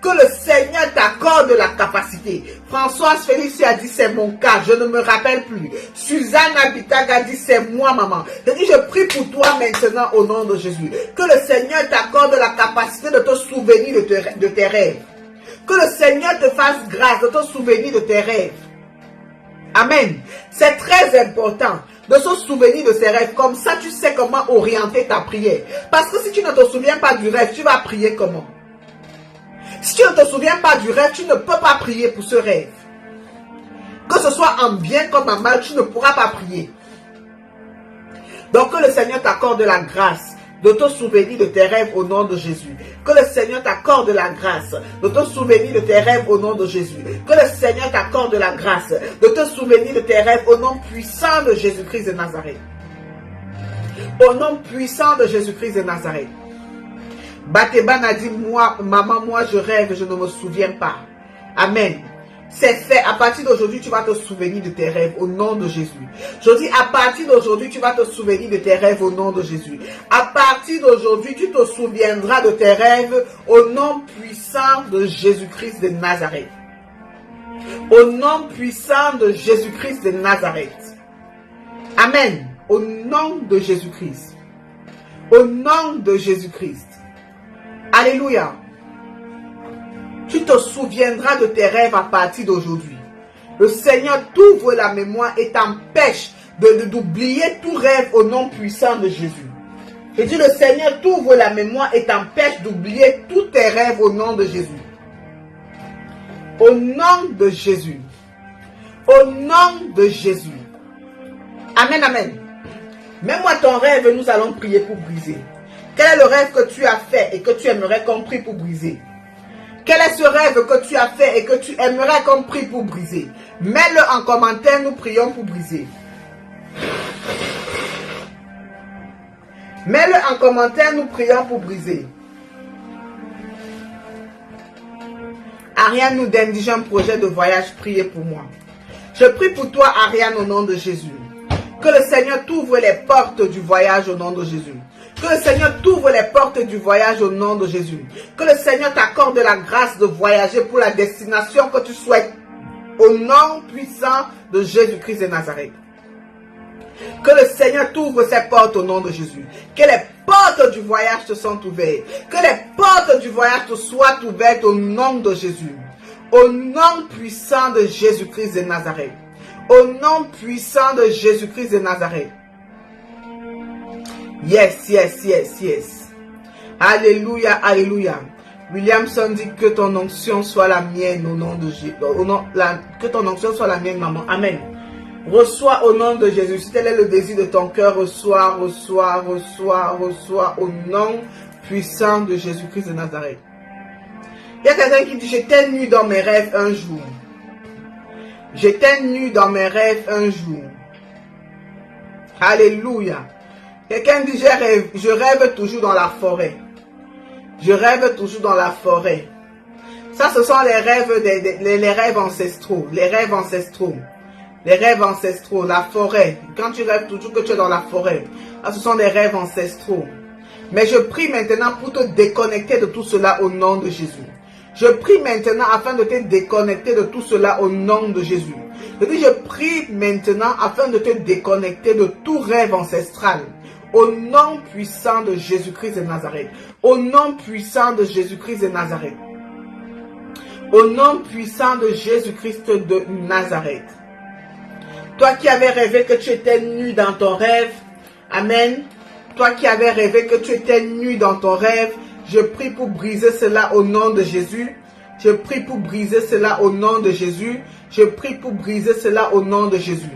Que le Seigneur t'accorde la capacité. Françoise Félix a dit, c'est mon cas, je ne me rappelle plus. Suzanne Abitag a dit, c'est moi, maman. Je dis, je prie pour toi maintenant au nom de Jésus. Que le Seigneur t'accorde la capacité de te souvenir de tes rêves. Que le Seigneur te fasse grâce de te souvenir de tes rêves. Amen. C'est très important de se souvenir de ses rêves. Comme ça, tu sais comment orienter ta prière. Parce que si tu ne te souviens pas du rêve, tu vas prier comment? Si tu ne te souviens pas du rêve, tu ne peux pas prier pour ce rêve. Que ce soit en bien comme en mal, tu ne pourras pas prier. Donc que le Seigneur t'accorde la grâce de te souvenir de tes rêves au nom de Jésus. Que le Seigneur t'accorde la grâce de te souvenir de tes rêves au nom de Jésus. Que le Seigneur t'accorde la grâce de te souvenir de tes rêves au nom puissant de Jésus-Christ de Nazareth. Au nom puissant de Jésus-Christ de Nazareth. Bateban a dit, maman, moi je rêve, je ne me souviens pas. Amen. C'est fait. À partir d'aujourd'hui, tu vas te souvenir de tes rêves au nom de Jésus. Je dis, à partir d'aujourd'hui, tu vas te souvenir de tes rêves au nom de Jésus. À partir d'aujourd'hui, tu te souviendras de tes rêves au nom puissant de Jésus-Christ de Nazareth. Au nom puissant de Jésus-Christ de Nazareth. Amen. Au nom de Jésus-Christ. Au nom de Jésus-Christ. Alléluia. Tu te souviendras de tes rêves à partir d'aujourd'hui. Le Seigneur t'ouvre la mémoire et t'empêche d'oublier tout rêve au nom puissant de Jésus. Je dis, le Seigneur t'ouvre la mémoire et t'empêche d'oublier tous tes rêves au nom de Jésus. Au nom de Jésus. Au nom de Jésus. Amen, amen. Mets-moi ton rêve et nous allons prier pour briser. Quel est le rêve que tu as fait et que tu aimerais qu'on prie pour briser? Quel est ce rêve que tu as fait et que tu aimerais qu'on prie pour briser? Mets-le en commentaire, nous prions pour briser. Mets-le en commentaire, nous prions pour briser. Ariane nous donne déjà un projet de voyage, priez pour moi. Je prie pour toi, Ariane, au nom de Jésus. Que le Seigneur t'ouvre les portes du voyage au nom de Jésus. Que le Seigneur t'ouvre les portes du voyage au nom de Jésus. Que le Seigneur t'accorde la grâce de voyager pour la destination que tu souhaites. Au nom puissant de Jésus-Christ de Nazareth. Que le Seigneur t'ouvre ses portes au nom de Jésus. Que les portes du voyage te sont ouvertes. Que les portes du voyage te soient ouvertes au nom de Jésus. Au nom puissant de Jésus-Christ de Nazareth. Au nom puissant de Jésus-Christ de Nazareth. Yes, yes, yes, yes. Alléluia, alléluia. Williamson dit que ton onction soit la mienne au nom de Jésus. Que ton onction soit la mienne, maman. Amen. Reçois au nom de Jésus. Si tel est le désir de ton cœur, reçois, reçois, reçois, reçois au nom puissant de Jésus-Christ de Nazareth. Il y a quelqu'un qui dit, j'étais nu dans mes rêves un jour. J'étais nu dans mes rêves un jour. Alléluia. Quelqu'un dit, je rêve toujours dans la forêt. Je rêve toujours dans la forêt. Ça, ce sont les rêves, les rêves ancestraux. Les rêves ancestraux. Les rêves ancestraux, la forêt. Quand tu rêves toujours que tu es dans la forêt. Là, ce sont des rêves ancestraux. Mais je prie maintenant pour te déconnecter de tout cela au nom de Jésus. Je prie maintenant afin de te déconnecter de tout cela au nom de Jésus. Je prie maintenant afin de te déconnecter de tout rêve ancestral. Au nom puissant de Jésus-Christ de Nazareth. Au nom puissant de Jésus-Christ de Nazareth. Au nom puissant de Jésus-Christ de Nazareth. Toi qui avais rêvé que tu étais nu dans ton rêve. Amen. Toi qui avais rêvé que tu étais nu dans ton rêve. Je prie pour briser cela au nom de Jésus. Je prie pour briser cela au nom de Jésus. Je prie pour briser cela au nom de Jésus.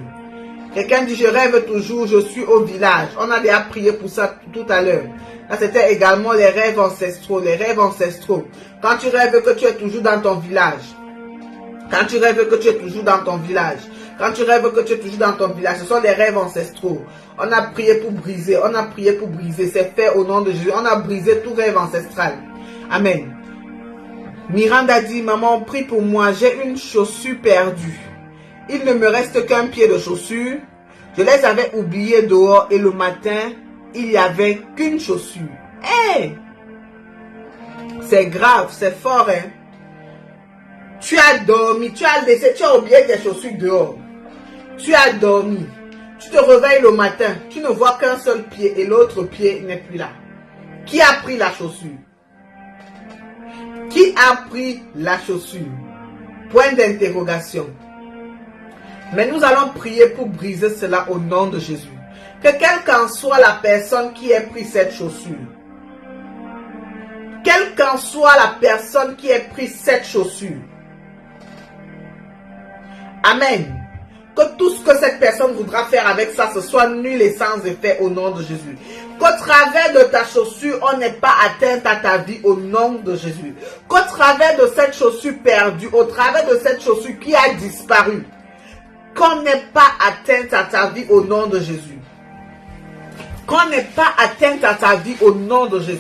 Quelqu'un dit, je rêve toujours, je suis au village. On a déjà prié pour ça tout à l'heure. Là, c'était également les rêves ancestraux. Les rêves ancestraux. Quand tu rêves que tu es toujours dans ton village. Quand tu rêves que tu es toujours dans ton village. Quand tu rêves que tu es toujours dans ton village. Ce sont des rêves ancestraux. On a prié pour briser. On a prié pour briser. C'est fait au nom de Jésus. On a brisé tout rêve ancestral. Amen. Miranda dit, maman, prie pour moi. J'ai une chaussure perdue. Il ne me reste qu'un pied de chaussure. Je les avais oubliés dehors et le matin, il n'y avait qu'une chaussure. Hey! C'est grave, c'est fort, hein? Tu as dormi, tu as oublié tes chaussures dehors. Tu as dormi. Tu te réveilles le matin, tu ne vois qu'un seul pied et l'autre pied n'est plus là. Qui a pris la chaussure? Qui a pris la chaussure? Point d'interrogation. Mais nous allons prier pour briser cela au nom de Jésus. Que quelle qu'en soit la personne qui ait pris cette chaussure, quelle qu'en soit la personne qui ait pris cette chaussure, amen. Que tout ce que cette personne voudra faire avec ça, ce soit nul et sans effet au nom de Jésus. Qu'au travers de ta chaussure, on n'ait pas atteinte à ta vie au nom de Jésus. Qu'au travers de cette chaussure perdue, au travers de cette chaussure qui a disparu, qu'on n'ait pas atteinte à ta vie au nom de Jésus. Qu'on n'ait pas atteinte à ta vie au nom de Jésus.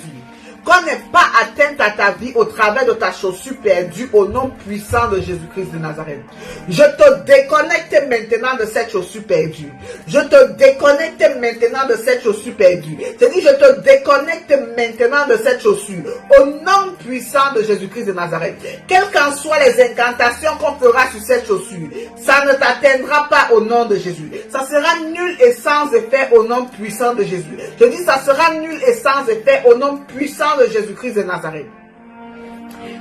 Qu'on n'ait pas atteinte à ta vie au travers de ta chaussure perdue au nom puissant de Jésus-Christ de Nazareth. Je te déconnecte maintenant de cette chaussure perdue. Je te déconnecte maintenant de cette chaussure perdue. C'est-à-dire, je te déconnecte maintenant de cette chaussure au nom puissant de Jésus-Christ de Nazareth. Quelles qu'en soient les incantations qu'on fera sur cette chaussure, ça ne t'atteindra pas au nom de Jésus. Ça sera nul et sans effet au nom puissant de Jésus. Je dis, ça sera nul et sans effet au nom puissant de Jésus-Christ de Nazareth.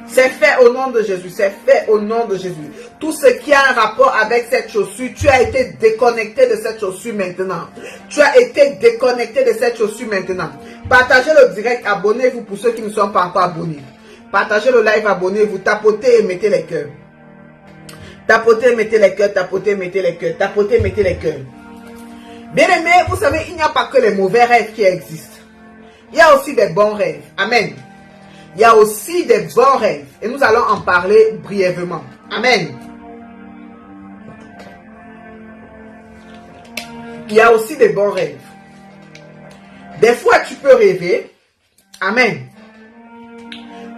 C'est fait au nom de Jésus. C'est fait au nom de Jésus. Tout ce qui a un rapport avec cette chaussure, tu as été déconnecté de cette chaussure maintenant. Tu as été déconnecté de cette chaussure maintenant. Partagez le direct, abonnez-vous pour ceux qui ne sont pas encore abonnés. Partagez le live, abonnez-vous, tapotez et mettez les cœurs. Tapotez, mettez les cœurs, tapotez, mettez les cœurs, tapotez, mettez les cœurs. Bien aimés, vous savez, il n'y a pas que les mauvais rêves qui existent. Il y a aussi des bons rêves. Amen. Il y a aussi des bons rêves. Et nous allons en parler brièvement. Amen. Il y a aussi des bons rêves. Des fois, tu peux rêver. Amen.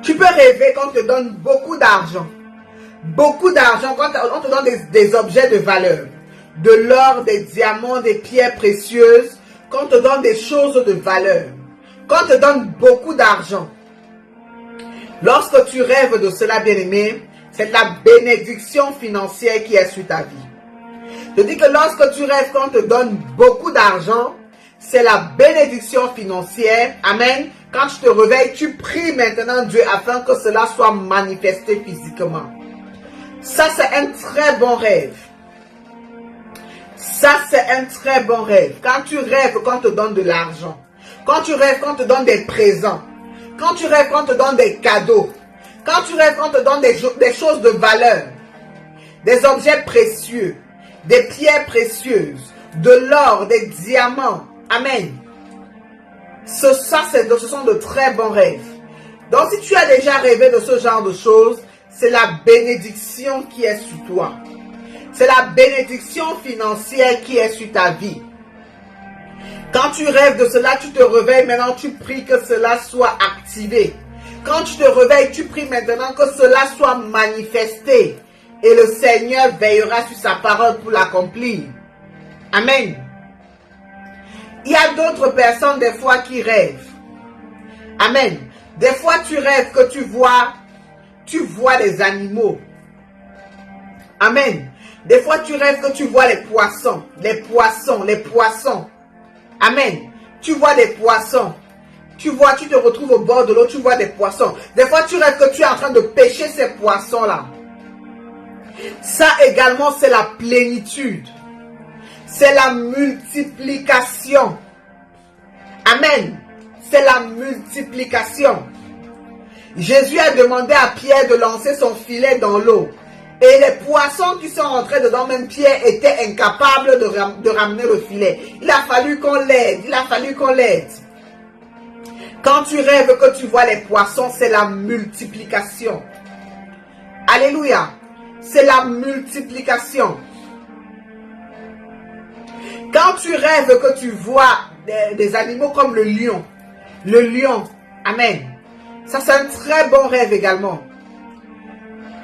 Tu peux rêver qu'on te donne beaucoup d'argent. Beaucoup d'argent, quand on te donne des objets de valeur. De l'or, des diamants, des pierres précieuses. Qu'on te donne des choses de valeur. Qu'on te donne beaucoup d'argent. Lorsque tu rêves de cela, bien-aimé, c'est la bénédiction financière qui est sur ta vie. Je dis que lorsque tu rêves qu'on te donne beaucoup d'argent, c'est la bénédiction financière. Amen. Quand tu te réveilles, tu pries maintenant Dieu afin que cela soit manifesté physiquement. Ça, c'est un très bon rêve. Ça, c'est un très bon rêve. Quand tu rêves qu'on te donne de l'argent. Quand tu rêves qu'on te donne des présents. Quand tu rêves qu'on te donne des cadeaux. Quand tu rêves qu'on te donne des choses de valeur. Des objets précieux. Des pierres précieuses. De l'or, des diamants. Amen. Ce sont de très bons rêves. Donc, si tu as déjà rêvé de ce genre de choses, c'est la bénédiction qui est sur toi. C'est la bénédiction financière qui est sur ta vie. Quand tu rêves de cela, tu te réveilles maintenant, tu pries que cela soit activé. Quand tu te réveilles, tu pries maintenant que cela soit manifesté. Et le Seigneur veillera sur sa parole pour l'accomplir. Amen. Il y a d'autres personnes des fois qui rêvent. Amen. Des fois tu rêves que tu vois les animaux. Amen. Des fois tu rêves que tu vois les poissons. Les poissons. Amen. Tu vois des poissons. Tu te retrouves au bord de l'eau, tu vois des poissons. Des fois tu rêves que tu es en train de pêcher ces poissons-là. Ça également c'est la plénitude. C'est la multiplication. Amen. C'est la multiplication. Jésus a demandé à Pierre de lancer son filet dans l'eau. Et les poissons qui sont rentrés dedans, même Pierre, était incapable de ramener le filet. Il a fallu qu'on l'aide. Quand tu rêves que tu vois les poissons, c'est la multiplication. Alléluia. C'est la multiplication. Quand tu rêves que tu vois des animaux comme le lion. Amen. Ça, c'est un très bon rêve également.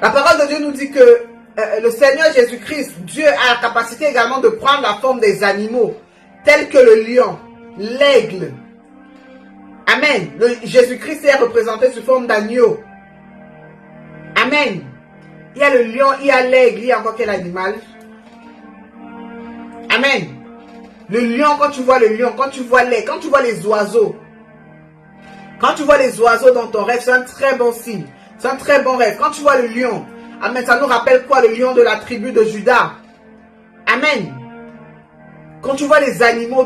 La parole de Dieu nous dit que le Seigneur Jésus-Christ, Dieu a la capacité également de prendre la forme des animaux, tels que le lion, l'aigle. Amen. Jésus-Christ est représenté sous forme d'agneau. Amen. Il y a le lion, il y a l'aigle, il y a encore quel animal? Amen. Le lion, quand tu vois le lion, quand tu vois l'aigle, quand tu vois les oiseaux. Quand tu vois les oiseaux dans ton rêve, c'est un très bon signe. C'est un très bon rêve. Quand tu vois le lion, amen, ça nous rappelle quoi? Le lion de la tribu de Juda. Amen. Quand tu vois les animaux,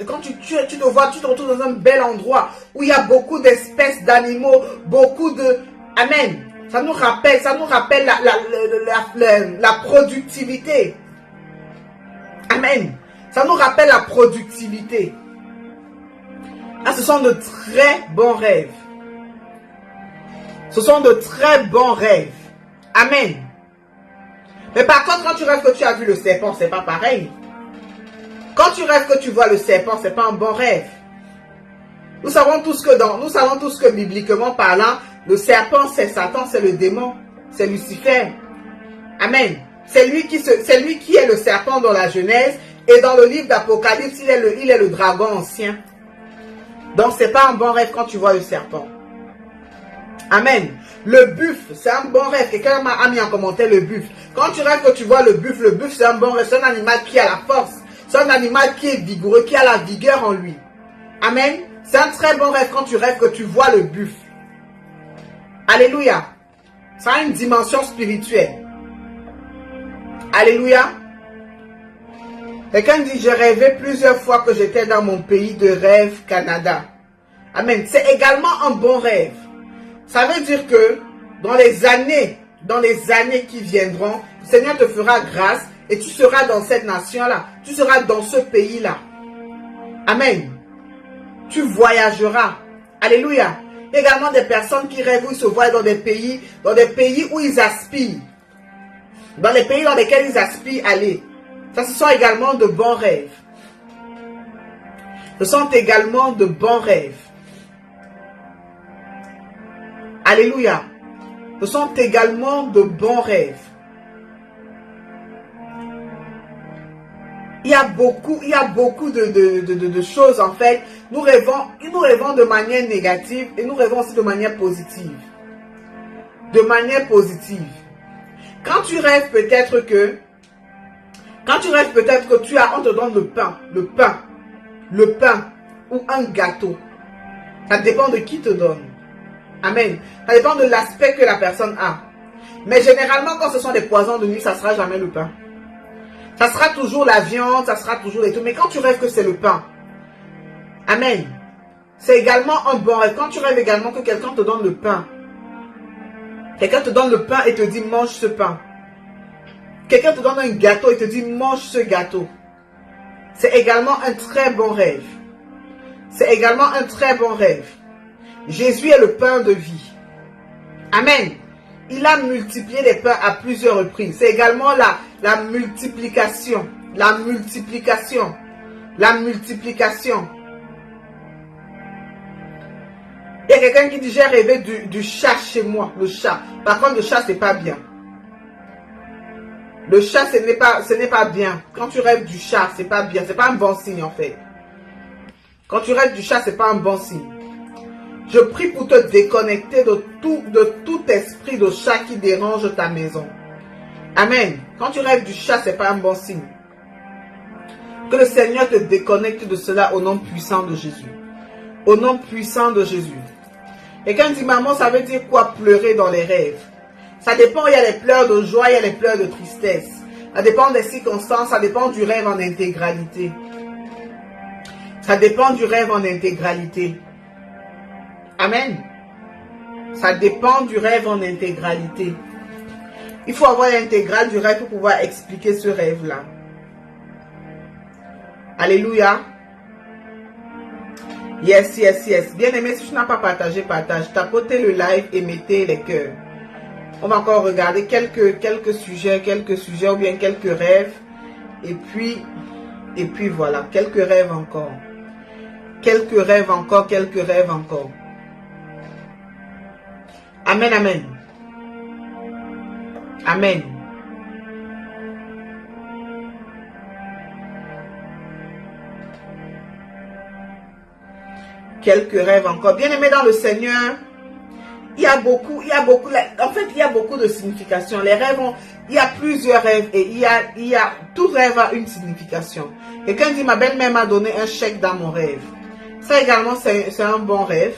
quand tu te retrouves dans un bel endroit où il y a beaucoup d'espèces d'animaux, beaucoup de... Amen. Ça nous rappelle la productivité. Amen. Ça nous rappelle la productivité. Ah, ce sont de très bons rêves. Ce sont de très bons rêves. Amen. Mais par contre, quand tu rêves que tu as vu le serpent, c'est pas pareil. Quand tu rêves que tu vois le serpent, c'est pas un bon rêve. Nous savons tous que bibliquement parlant, le serpent, c'est Satan, c'est le démon, c'est Lucifer. Amen. C'est lui qui est le serpent dans la Genèse, et dans le livre d'Apocalypse, il est le dragon ancien. Donc, c'est pas un bon rêve quand tu vois le serpent. Amen. Le buffle, c'est un bon rêve. Quelqu'un m'a mis en commentaire le buffle. Quand tu rêves que tu vois le buffle, c'est un bon rêve. C'est un animal qui a la force. C'est un animal qui est vigoureux, qui a la vigueur en lui. Amen. C'est un très bon rêve quand tu rêves que tu vois le buffle. Alléluia. Ça a une dimension spirituelle. Alléluia. Quelqu'un dit, j'ai rêvé plusieurs fois que j'étais dans mon pays de rêve, Canada. Amen. C'est également un bon rêve. Ça veut dire que dans les années qui viendront, le Seigneur te fera grâce et tu seras dans cette nation-là. Tu seras dans ce pays-là. Amen. Tu voyageras. Alléluia. Il y a également des personnes qui rêvent où ils se voient dans des pays où ils aspirent. Dans les pays dans lesquels ils aspirent à aller. Ça, ce sont également de bons rêves. Ce sont également de bons rêves. Alléluia. Ce sont également de bons rêves. Il y a beaucoup de choses en fait. Nous rêvons de manière négative et nous rêvons aussi de manière positive. De manière positive. Quand tu rêves peut-être que on te donne le pain ou un gâteau. Ça dépend de qui te donne. Amen. Ça dépend de l'aspect que la personne a. Mais généralement, quand ce sont des poisons de nuit, ça ne sera jamais le pain. Ça sera toujours la viande, ça sera toujours les tout. Mais quand tu rêves que c'est le pain, amen. C'est également un bon rêve. Quand tu rêves également que quelqu'un te donne le pain, quelqu'un te donne le pain et te dit mange ce pain. Quelqu'un te donne un gâteau et te dit mange ce gâteau. C'est également un très bon rêve. C'est également un très bon rêve. Jésus est le pain de vie. Amen. Il a multiplié les pains à plusieurs reprises. C'est également la multiplication. La multiplication. La multiplication. Il y a quelqu'un qui dit j'ai rêvé du chat chez moi. Le chat. Par contre, le chat, c'est pas bien. Le chat, ce n'est pas bien. Quand tu rêves du chat, c'est pas bien. C'est pas un bon signe en fait. Quand tu rêves du chat, c'est pas un bon signe. Je prie pour te déconnecter de tout esprit de chat qui dérange ta maison. Amen. Quand tu rêves du chat, c'est pas un bon signe. Que le Seigneur te déconnecte de cela au nom puissant de Jésus. Au nom puissant de Jésus. Et quand dit maman, ça veut dire quoi pleurer dans les rêves? Ça dépend, il y a les pleurs de joie, il y a les pleurs de tristesse. Ça dépend des circonstances, ça dépend du rêve en intégralité. Ça dépend du rêve en intégralité. Amen. Ça dépend du rêve en intégralité. Il faut avoir l'intégrale du rêve pour pouvoir expliquer ce rêve-là. Alléluia. Yes, yes, yes. Bien aimé, si tu n'as pas partagé, partage. Tapotez le live et mettez les cœurs. On va encore regarder quelques sujets ou bien quelques rêves. Et puis voilà, quelques rêves encore. Quelques rêves encore. Amen, amen. Amen. Quelques rêves encore. Bien aimé dans le Seigneur, il y a beaucoup de significations. Les rêves il y a plusieurs rêves et tout rêve a une signification. Quelqu'un dit, ma belle-mère m'a donné un chèque dans mon rêve. Ça également, c'est un bon rêve.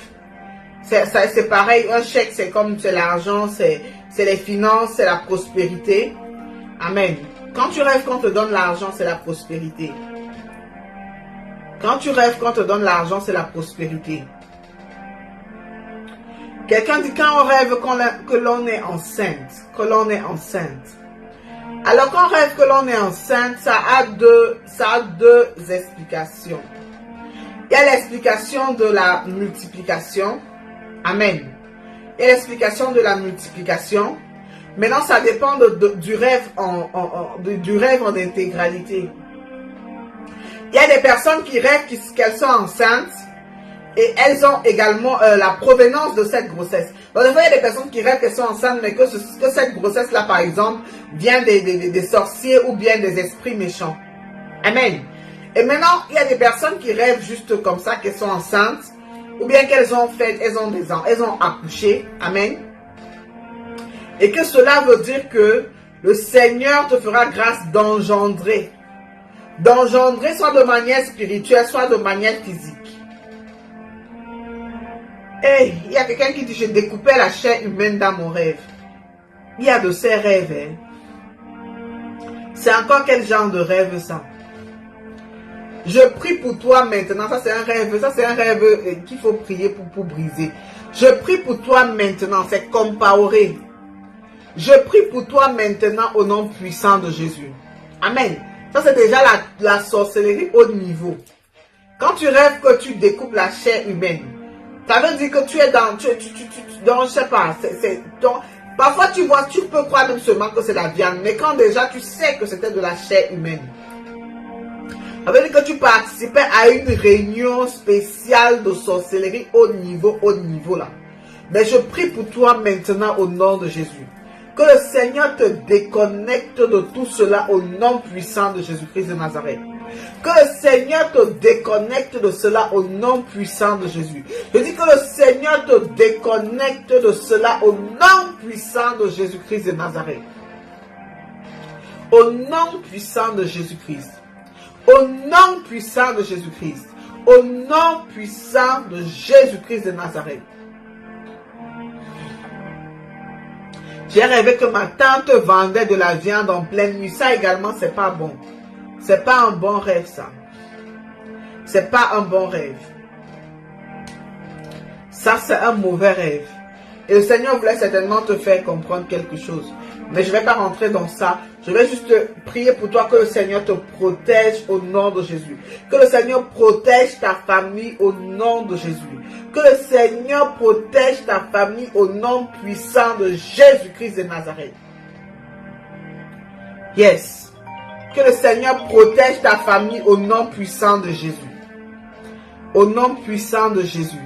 C'est pareil, un chèque, c'est l'argent, c'est les finances, c'est la prospérité. Amen. Quand tu rêves qu'on te donne l'argent, c'est la prospérité. Quand tu rêves qu'on te donne l'argent, c'est la prospérité. Quelqu'un dit quand on rêve que l'on est enceinte, Alors quand on rêve que l'on est enceinte, ça a deux explications. Il y a l'explication de la multiplication. Amen. Il y a l'explication de la multiplication. Maintenant, ça dépend du rêve en intégralité. Il y a des personnes qui rêvent qu'elles sont enceintes et elles ont également la provenance de cette grossesse. Donc, des fois, il y a des personnes qui rêvent qu'elles sont enceintes, mais que cette grossesse-là, par exemple, vient des sorciers ou bien des esprits méchants. Amen. Et maintenant, il y a des personnes qui rêvent juste comme ça, qu'elles sont enceintes, ou bien qu'elles ont accouché. Amen. Et que cela veut dire que le Seigneur te fera grâce d'engendrer. D'engendrer soit de manière spirituelle, soit de manière physique. Hey, il y a quelqu'un qui dit, je découpais la chair humaine dans mon rêve. Il y a de ces rêves. Hein? C'est encore quel genre de rêve ça? Je prie pour toi maintenant. Ça c'est un rêve qu'il faut prier pour briser. Je prie pour toi maintenant. C'est compaoré. Je prie pour toi maintenant au nom puissant de Jésus. Amen. Ça c'est déjà la sorcellerie haut niveau. Quand tu rêves que tu découpes la chair humaine, Ça veut dire que tu es dans, donc, je sais pas, donc, parfois tu vois, tu peux croire même seulement que c'est la viande, mais quand déjà tu sais que c'était de la chair humaine. Ça veut dire que tu participais à une réunion spéciale de sorcellerie au niveau là. Mais je prie pour toi maintenant au nom de Jésus. Que le Seigneur te déconnecte de tout cela au nom puissant de Jésus-Christ de Nazareth. Que le Seigneur te déconnecte de cela au nom puissant de Jésus. Je dis que le Seigneur te déconnecte de cela au nom puissant de Jésus-Christ de Nazareth. Au nom puissant de Jésus-Christ. Au nom puissant de Jésus-Christ. Au nom puissant de Jésus-Christ de Nazareth. J'ai rêvé que ma tante vendait de la viande en pleine nuit. Ça également, c'est pas bon. C'est pas un bon rêve, ça. C'est pas un bon rêve. Ça, c'est un mauvais rêve. Et le Seigneur voulait certainement te faire comprendre quelque chose. Mais je ne vais pas rentrer dans ça. Je vais juste prier pour toi que le Seigneur te protège au nom de Jésus. Que le Seigneur protège ta famille au nom de Jésus. Que le Seigneur protège ta famille au nom puissant de Jésus-Christ de Nazareth. Yes. Que le Seigneur protège ta famille au nom puissant de Jésus. Au nom puissant de Jésus.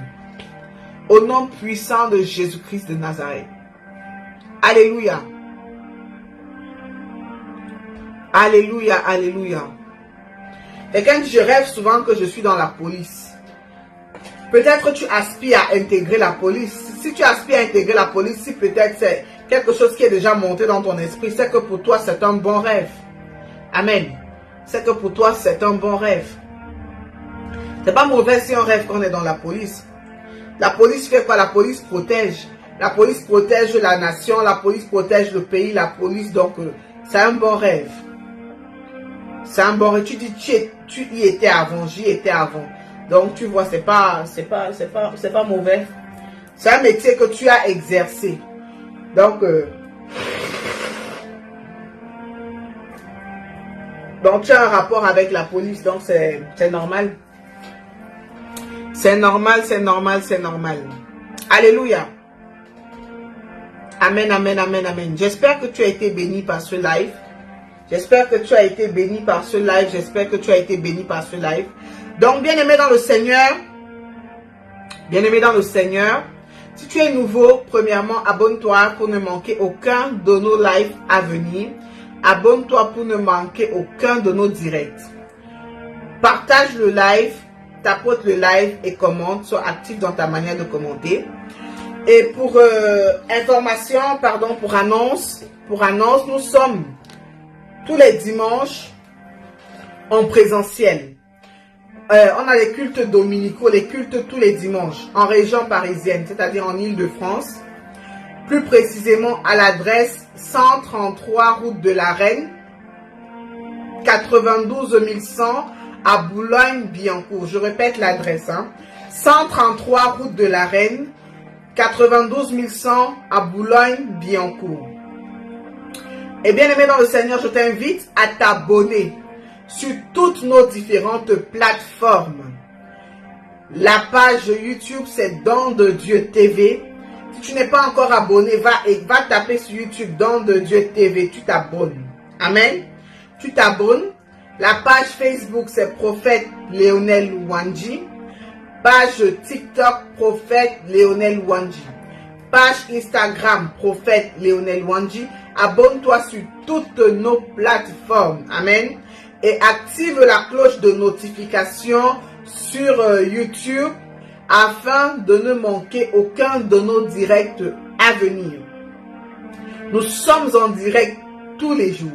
Au nom puissant de Jésus-Christ de Nazareth. Alléluia. Alléluia, alléluia. Et quand je rêve souvent que je suis dans la police, peut-être tu aspires à intégrer la police. Si tu aspires à intégrer la police, si peut-être c'est quelque chose qui est déjà monté dans ton esprit, c'est que pour toi c'est un bon rêve. Amen. C'est que pour toi c'est un bon rêve. C'est pas mauvais si on rêve qu'on est dans la police. La police fait quoi? La police protège. La police protège la nation, la police protège le pays, la police, donc c'est un bon rêve. C'est un bon rêve. Tu dis tu y étais avant, j'y étais avant. Donc tu vois, c'est pas mauvais. C'est un métier que tu as exercé. Donc tu as un rapport avec la police, donc c'est normal. C'est normal, c'est normal, c'est normal. Alléluia. Amen, amen, amen, amen. J'espère que tu as été béni par ce live. J'espère que tu as été béni par ce live. J'espère que tu as été béni par ce live. Donc, bien-aimé dans le Seigneur, si tu es nouveau, premièrement, abonne-toi pour ne manquer aucun de nos lives à venir. Abonne-toi pour ne manquer aucun de nos directs. Partage le live, tapote le live et commente. Sois actif dans ta manière de commenter. Et pour information, pour annonce, nous sommes tous les dimanches en présentiel. On a les cultes dominicaux, les cultes tous les dimanches en région parisienne, c'est-à-dire en Île-de-France. Plus précisément à l'adresse 133 route de la Reine, 92 100 à Boulogne-Billancourt. Je répète l'adresse, 133 route de la Reine, 92 100 à Boulogne-Billancourt. Et bien aimé dans le Seigneur, je t'invite à t'abonner sur toutes nos différentes plateformes. La page YouTube, c'est Don de Dieu TV. Si tu n'es pas encore abonné, va taper sur YouTube Don de Dieu TV. Tu t'abonnes. Amen. Tu t'abonnes. La page Facebook, c'est Prophète Léonel Wanji. Page TikTok, Prophète Léonel Wanji. Page Instagram, Prophète Léonel Wanji. Abonne-toi sur toutes nos plateformes. Amen. Et active la cloche de notification sur YouTube afin de ne manquer aucun de nos directs à venir. Nous sommes en direct tous les jours.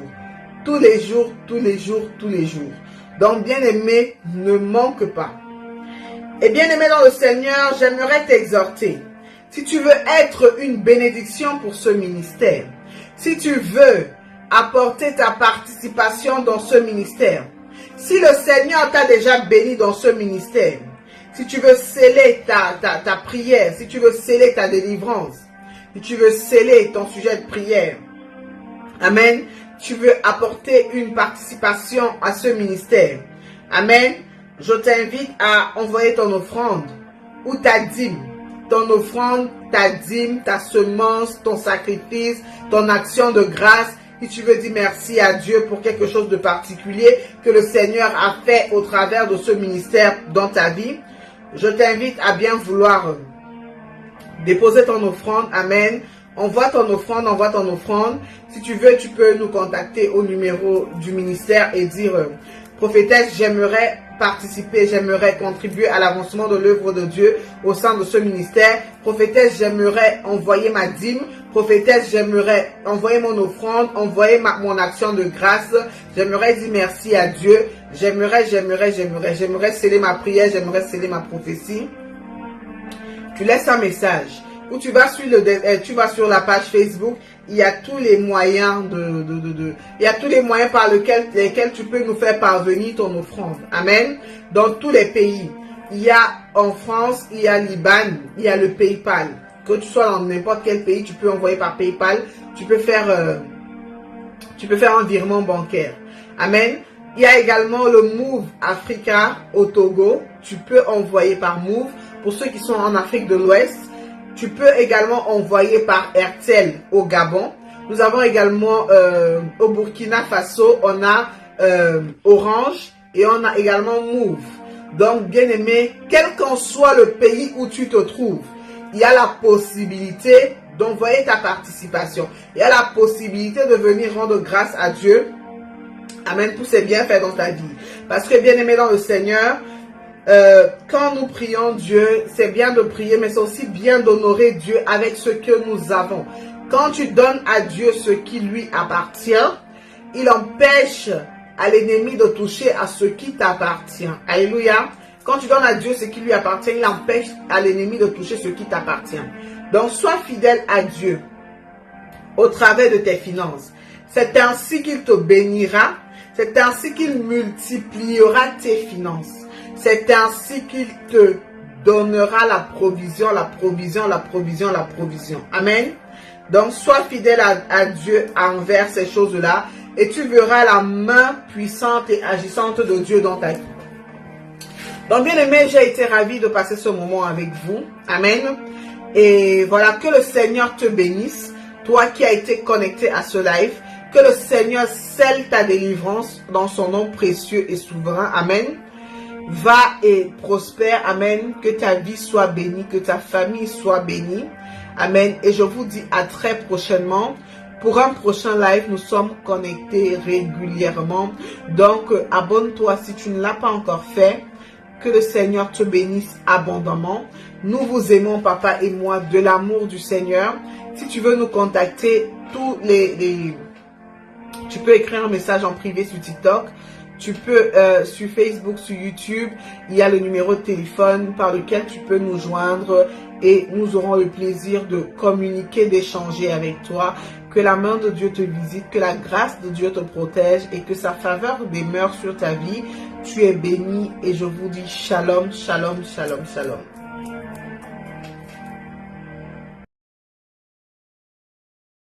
Tous les jours, tous les jours, tous les jours. Donc, bien aimé, ne manque pas. Et bien aimé dans le Seigneur, j'aimerais t'exhorter. Si tu veux être une bénédiction pour ce ministère, si tu veux apporter ta participation dans ce ministère, si le Seigneur t'a déjà béni dans ce ministère, si tu veux sceller ta prière, si tu veux sceller ta délivrance, si tu veux sceller ton sujet de prière, amen, tu veux apporter une participation à ce ministère, amen, je t'invite à envoyer ton offrande ou ta dîme ton offrande, ta dîme, ta semence, ton sacrifice, ton action de grâce. Si tu veux dire merci à Dieu pour quelque chose de particulier que le Seigneur a fait au travers de ce ministère dans ta vie, je t'invite à bien vouloir déposer ton offrande. Amen. Envoie ton offrande, envoie ton offrande. Si tu veux, tu peux nous contacter au numéro du ministère et dire prophétesse, j'aimerais participer, j'aimerais contribuer à l'avancement de l'œuvre de Dieu au sein de ce ministère. Prophétesse, j'aimerais envoyer ma dîme. Prophétesse, j'aimerais envoyer mon offrande, envoyer mon action de grâce. J'aimerais dire merci à Dieu. J'aimerais sceller ma prière, j'aimerais sceller ma prophétie. Tu laisses un message. Ou tu vas sur la page Facebook, il y a tous les moyens il y a tous les moyens par lesquels tu peux nous faire parvenir ton offrande. Amen. Dans tous les pays. Il y a en France, il y a Liban, il y a le PayPal. Que tu sois dans n'importe quel pays, tu peux envoyer par PayPal. Tu peux faire un virement bancaire. Amen. Il y a également le Move Africa au Togo. Tu peux envoyer par Move. Pour ceux qui sont en Afrique de l'Ouest, tu peux également envoyer par Airtel au Gabon. Nous avons également au Burkina Faso, on a Orange et on a également Move. Donc, bien aimé, quel qu'en soit le pays où tu te trouves, il y a la possibilité d'envoyer ta participation. Il y a la possibilité de venir rendre grâce à Dieu. Amen, pour ses bienfaits dans ta vie. Parce que, bien aimé dans le Seigneur, quand nous prions Dieu, c'est bien de prier, mais c'est aussi bien d'honorer Dieu avec ce que nous avons. Quand tu donnes à Dieu ce qui lui appartient, il empêche à l'ennemi de toucher à ce qui t'appartient. Alléluia. Quand tu donnes à Dieu ce qui lui appartient, il empêche à l'ennemi de toucher ce qui t'appartient. Donc, sois fidèle à Dieu au travers de tes finances. C'est ainsi qu'il te bénira. C'est ainsi qu'il multipliera tes finances. C'est ainsi qu'il te donnera la provision, la provision, la provision, la provision. Amen. Donc, sois fidèle à Dieu envers ces choses-là et tu verras la main puissante et agissante de Dieu dans ta vie. Donc, bien aimé, j'ai été ravie de passer ce moment avec vous. Amen. Et voilà, que le Seigneur te bénisse, toi qui as été connecté à ce live. Que le Seigneur scelle ta délivrance dans son nom précieux et souverain. Amen. Va et prospère. Amen. Que ta vie soit bénie, que ta famille soit bénie. Amen. Et je vous dis à très prochainement. Pour un prochain live, nous sommes connectés régulièrement. Donc, abonne-toi si tu ne l'as pas encore fait. Que le Seigneur te bénisse abondamment. Nous vous aimons, papa et moi, de l'amour du Seigneur. Si tu veux nous contacter, tu peux écrire un message en privé sur TikTok. Tu peux sur Facebook, sur YouTube, il y a le numéro de téléphone par lequel tu peux nous joindre et nous aurons le plaisir de communiquer, d'échanger avec toi. Que la main de Dieu te visite, que la grâce de Dieu te protège et que sa faveur demeure sur ta vie. Tu es béni et je vous dis shalom, shalom, shalom, shalom.